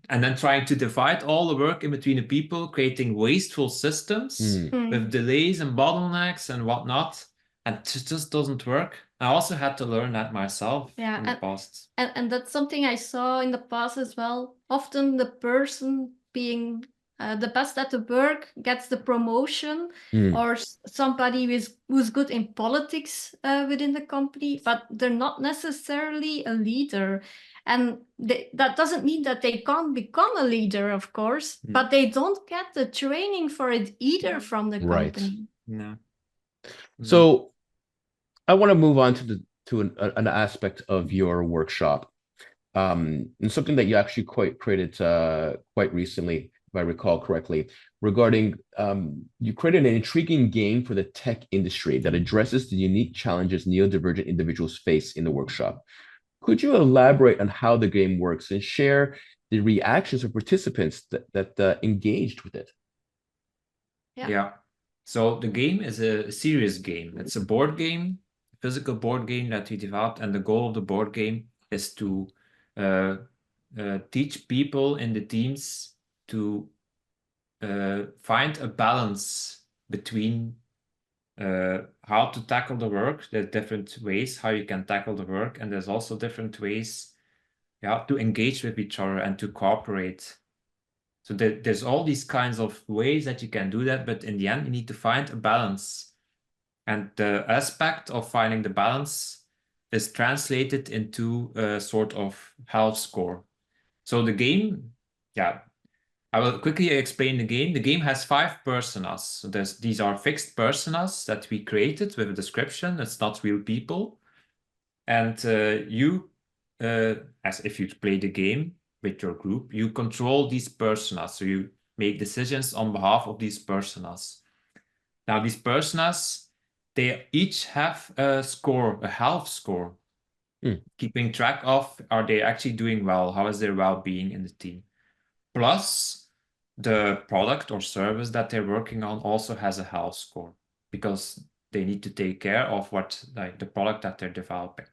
and then trying to divide all the work in between the people, creating wasteful systems with delays and bottlenecks and whatnot. And it just doesn't work. I also had to learn that myself in the past. And that's something I saw in the past as well. Often the person being the best at the work gets the promotion, or somebody who's good in politics within the company, but they're not necessarily a leader. And that doesn't mean that they can't become a leader, of course, but they don't get the training for it either from the company. No. So I want to move on to an aspect of your workshop, and something that you actually created quite recently, if I recall correctly, regarding you created an intriguing game for the tech industry that addresses the unique challenges neurodivergent individuals face in the workshop. Could you elaborate on how the game works and share the reactions of participants that engaged with it? Yeah. So the game is a serious game. It's a board game, physical board game that we developed, and the goal of the board game is to teach people in the teams to find a balance between how to tackle the work. There's different ways how you can tackle the work, and there's also different ways to engage with each other and to cooperate. So there's all these kinds of ways that you can do that, but in the end, you need to find a balance. And the aspect of finding the balance is translated into a sort of health score. So the game, I will quickly explain the game. The game has 5 personas. So these are fixed personas that we created with a description. It's not real people. And you, as if you play the game with your group, you control these personas. So you make decisions on behalf of these personas. Now, these personas, they each have a score, a health score, keeping track of, are they actually doing well? How is their well-being in the team? Plus, the product or service that they're working on also has a health score, because they need to take care of the product that they're developing.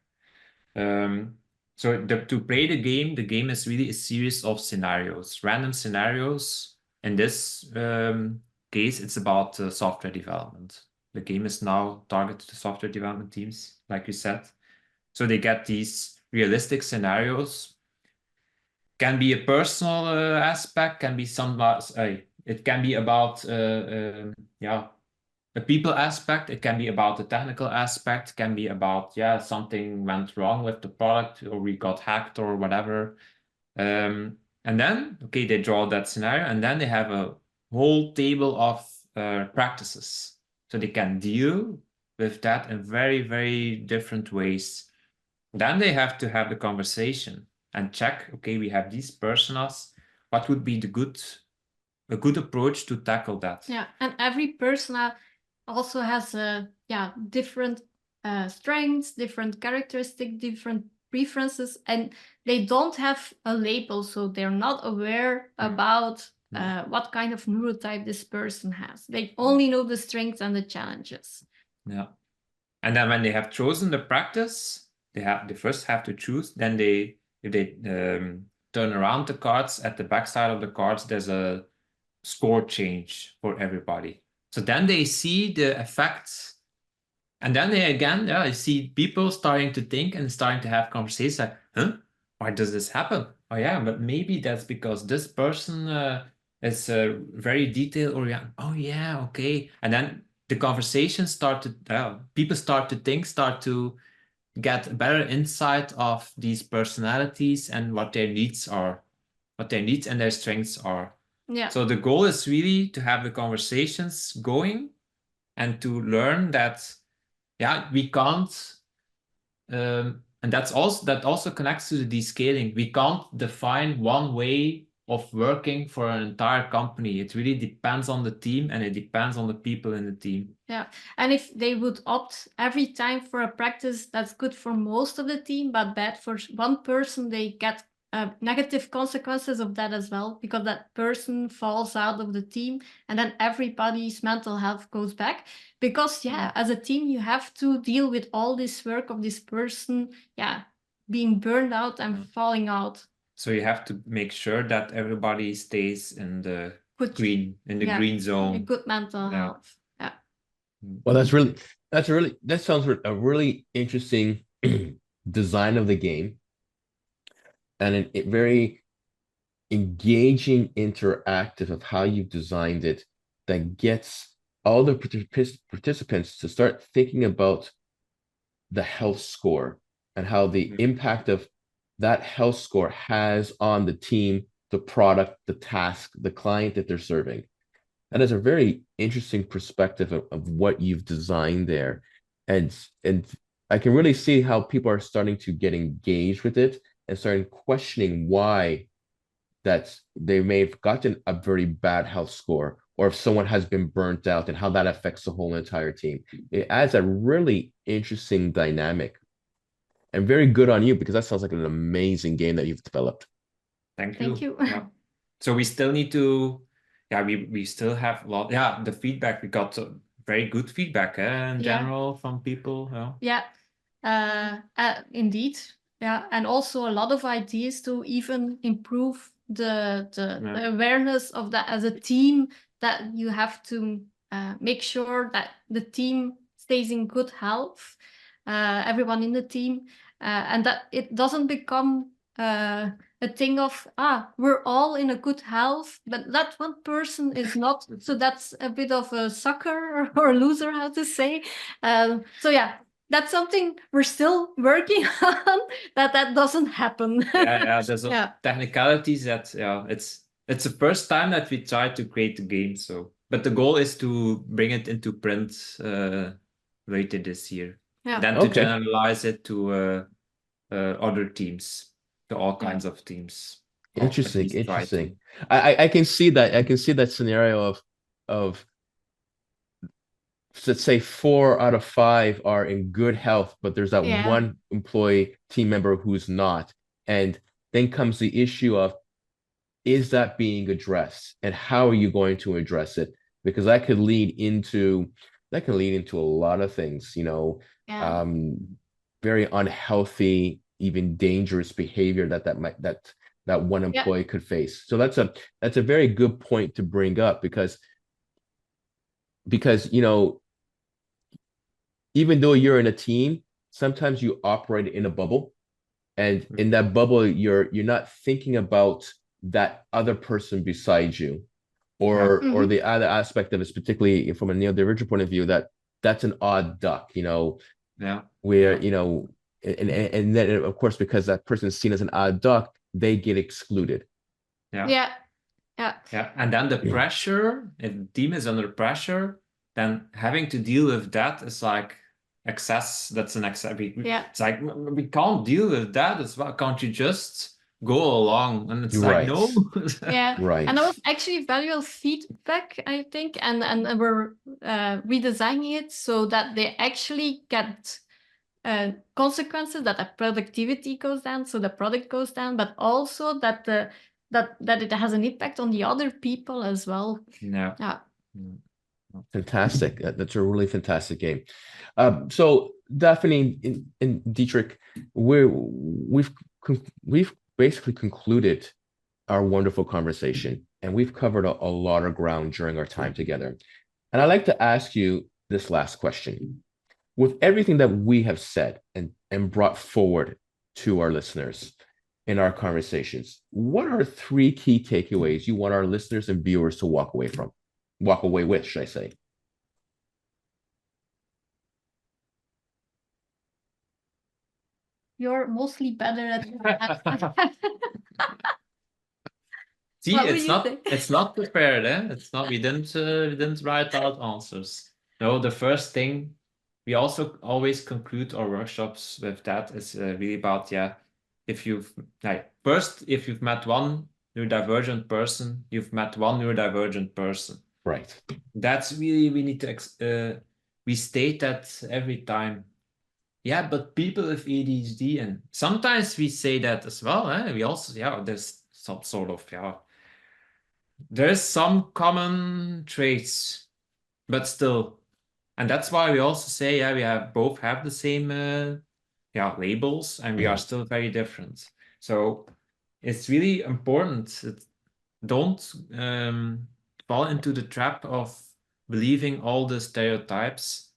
So to play the game is really a series of scenarios, random scenarios. In this case, it's about software development. The game is now targeted to software development teams, like you said. So they get these realistic scenarios. Can be a personal aspect, can be it can be about a people aspect, it can be about the technical aspect, can be about something went wrong with the product, or we got hacked or whatever. And then they draw that scenario, and then they have a whole table of practices, so they can deal with that in very, very different ways. Then they have to have the conversation and check, we have these personas, what would be a good approach to tackle that? Yeah, and every persona also has different strengths, different characteristics, different preferences, and they don't have a label, so they're not aware about what kind of neurotype this person has. They only know the strengths and the challenges. Yeah. And then when they have chosen the practice, they first have to choose, then if they turn around the cards, at the back side of the cards, there's a score change for everybody. So then they see the effects And then again, I see people starting to think and starting to have conversations like, huh? Why does this happen? Oh yeah, but maybe that's because this person is very detail oriented. Oh yeah, okay. And then the conversation people start to think, start to get a better insight of these personalities and what their needs are, what their needs and their strengths are. Yeah. So the goal is really to have the conversations going and to learn that, we can't, and that also connects to the descaling. We can't define one way of working for an entire company. It really depends on the team and it depends on the people in the team. Yeah, and if they would opt every time for a practice that's good for most of the team but bad for one person, they get negative consequences of that as well, because that person falls out of the team and then everybody's mental health goes back. Because as a team, you have to deal with all this work of this person, being burned out and falling out. So you have to make sure that everybody stays in the green zone. Good mental health. Yeah. Well, that sounds a really interesting design of the game, and a very engaging, interactive of how you've designed it that gets all the participants to start thinking about the health score and how the impact of that health score has on the team, the product, the task, the client that they're serving. That is a very interesting perspective of what you've designed there. And I can really see how people are starting to get engaged with it and starting questioning why that they may have gotten a very bad health score, or if someone has been burnt out and how that affects the whole entire team. It adds a really interesting dynamic. And very good on you, because that sounds like an amazing game that you've developed. Thank you. Thank you. Yeah. So we still need to, we still have a lot. Yeah, the feedback, we got very good feedback in general from people. Indeed. Yeah, and also a lot of ideas to even improve the awareness of that as a team, that you have to make sure that the team stays in good health, everyone in the team, and that it doesn't become a thing of, we're all in a good health, but that one person is not, so that's a bit of a sucker or a loser, how to say. That's something we're still working on, that doesn't happen. There's technicalities that, it's the first time that we try to create the game. So, but the goal is to bring it into print later this year. Then to generalize it to other teams, to all kinds of teams. Interesting. I can see that. I can see that scenario of let's say 4 out of 5 are in good health, but there's that one employee team member who's not. And then comes the issue of, is that being addressed, and how are you going to address it? Because that could lead into a lot of things, very unhealthy, even dangerous behavior that one employee could face. So that's a very good point to bring up, because even though you're in a team, sometimes you operate in a bubble, and in that bubble, you're not thinking about that other person beside you, or the other aspect of it, particularly from a neurodivergent point of view, that's an odd duck, where and then of course, because that person is seen as an odd duck, they get excluded. And then the pressure, if the team is under pressure, then having to deal with that is like excess. That's an excess. It's like, we can't deal with that as well. Can't you just go along? And it's like, no. Right. And that was actually valuable feedback, I think, and we're redesigning it so that they actually get consequences, that the productivity goes down, so the product goes down, but also that it has an impact on the other people as well. Fantastic. That's a really fantastic game. So Daphne and Dietrich, we've basically concluded our wonderful conversation, and we've covered a lot of ground during our time together. And I'd like to ask you this last question. with everything that we have said and brought forward to our listeners in our conversations, what are 3 key takeaways you want our listeners and viewers to walk away with, should I say? You're mostly better at that. See, it's not prepared, eh? It's not, we didn't write out answers. No, the first thing, we also always conclude our workshops with that. Is really about, if you've met one neurodivergent person, you've met one neurodivergent person. Right. That's really, we need to, we state that every time. Yeah, but people with ADHD, and sometimes we say that as well, eh? We also, there's some sort of, there's some common traits, but still. And that's why we also say, we both have the same labels, and we are still very different. So it's really important. Don't fall into the trap of believing all the stereotypes.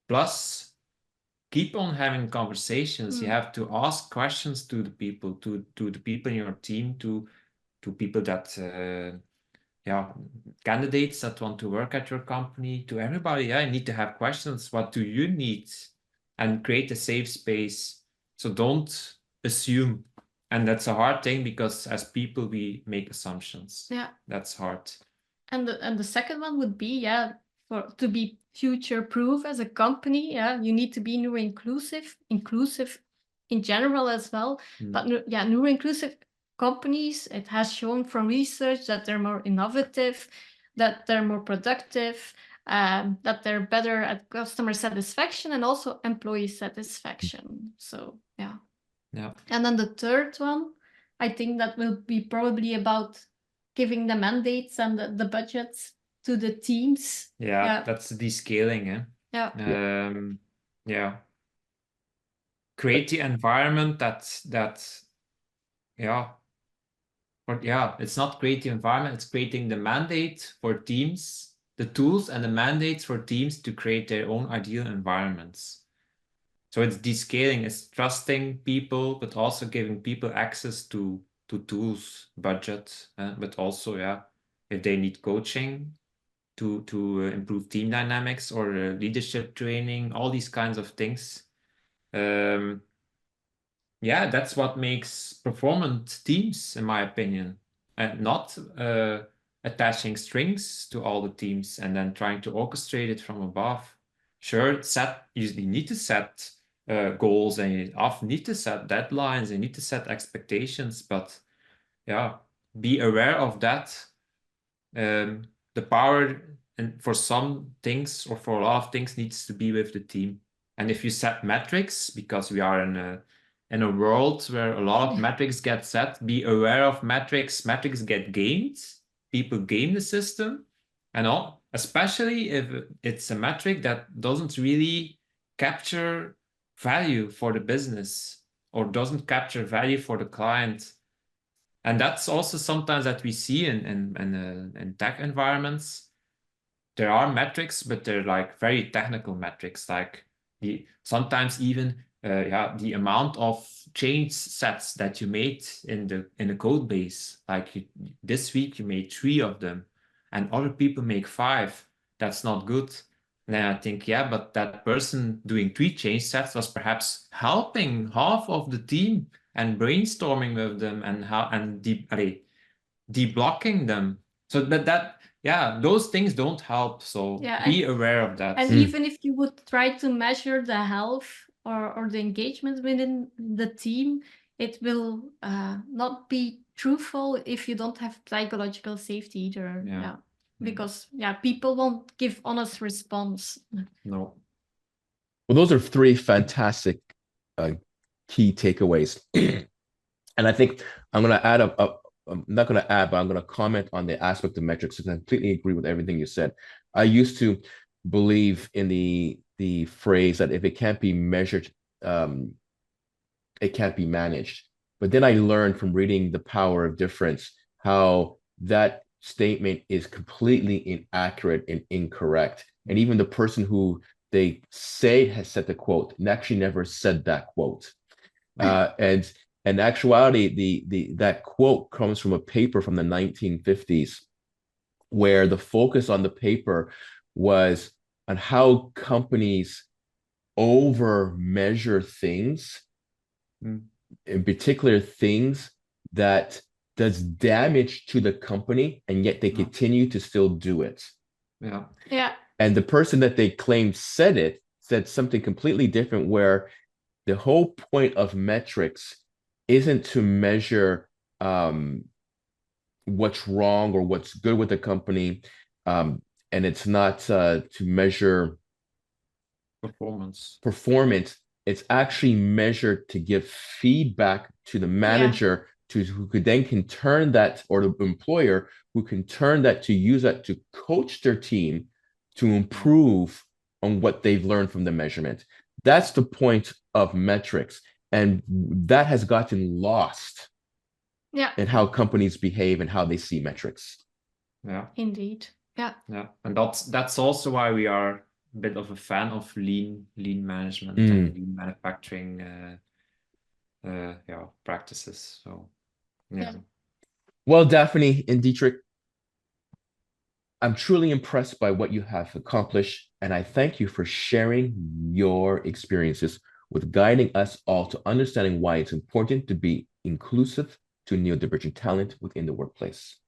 Plus, keep on having conversations. You have to ask questions to the people, to the people in your team, to people that candidates that want to work at your company, to everybody. You need to have questions. What do you need? And create a safe space. So don't assume. And that's a hard thing, because as people, we make assumptions. Yeah. That's hard. And the second one would be, to be future-proof as a company, you need to be neuro-inclusive, inclusive in general as well. But neuro-inclusive companies, it has shown from research that they're more innovative, that they're more productive, that they're better at customer satisfaction and also employee satisfaction. So, yeah. And then the third one, I think that will be probably about giving the mandates and the budgets to the teams. That's the descaling, create the environment it's not create the environment, it's creating the mandate for teams, the tools and the mandates for teams to create their own ideal environments. So it's descaling, it's trusting people, but also giving people access to tools, budget, but also, if they need coaching to improve team dynamics or leadership training, all these kinds of things. That's what makes performant teams, in my opinion, and not attaching strings to all the teams and then trying to orchestrate it from above. Sure, you need to set goals, and you often need to set deadlines, and you need to set expectations, but be aware of that. The power, and for some things or for a lot of things, needs to be with the team. And if you set metrics, because we are in a world where a lot of metrics get set, be aware of metrics. Metrics get gamed. People game the system, and all, especially if it's a metric that doesn't really capture value for the business or doesn't capture value for the client. And that's also sometimes that we see in tech environments. There are metrics, but they're like very technical metrics, like sometimes even the amount of change sets that you made in the code base. Like this week you made 3 of them, and other people make 5. That's not good. And then I think, but that person doing 3 change sets was perhaps helping half of the team and brainstorming with them and deblocking them. So those things don't help. So be aware of that. And even if you would try to measure the health or the engagement within the team, it will not be truthful if you don't have psychological safety either. Because people won't give honest response. No. Well, those are 3 fantastic key takeaways. And I think I'm going to add I'm not going to add, but I'm going to comment on the aspect of metrics, because I completely agree with everything you said. I used to believe in the phrase that if it can't be measured, it can't be managed. But then I learned from reading The Power of Difference how that statement is completely inaccurate and incorrect. And even the person who they say has said the quote and actually never said that quote. And in actuality, that quote comes from a paper from the 1950s, where the focus on the paper was on how companies over measure things, in particular things that does damage to the company, and yet they continue to still do it. Yeah. And the person that they claimed said something completely different, where the whole point of metrics isn't to measure what's wrong or what's good with the company, and it's not to measure performance. It's actually measured to give feedback to the manager, who could then can turn that, or the employer who can turn that to use that to coach their team to improve on what they've learned from the measurement. That's the point of metrics, and that has gotten lost in how companies behave and how they see metrics. Yeah, indeed. Yeah, and that's also why we are a bit of a fan of lean management and lean manufacturing practices. So yeah. Well, Daphne and Dietrich, I'm truly impressed by what you have accomplished, and I thank you for sharing your experiences with guiding us all to understanding why it's important to be inclusive to neurodivergent talent within the workplace.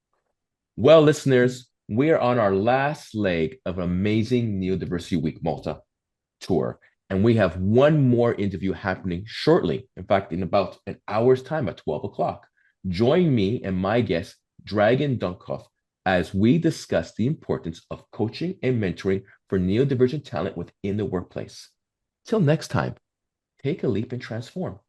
Well, listeners, we are on our last leg of an amazing Neurodiversity Week Malta tour, and we have one more interview happening shortly. In fact, in about an hour's time at 12 o'clock. Join me and my guest, Dragan Dunkov, as we discuss the importance of coaching and mentoring for neurodivergent talent within the workplace. Till next time, take a leap and transform.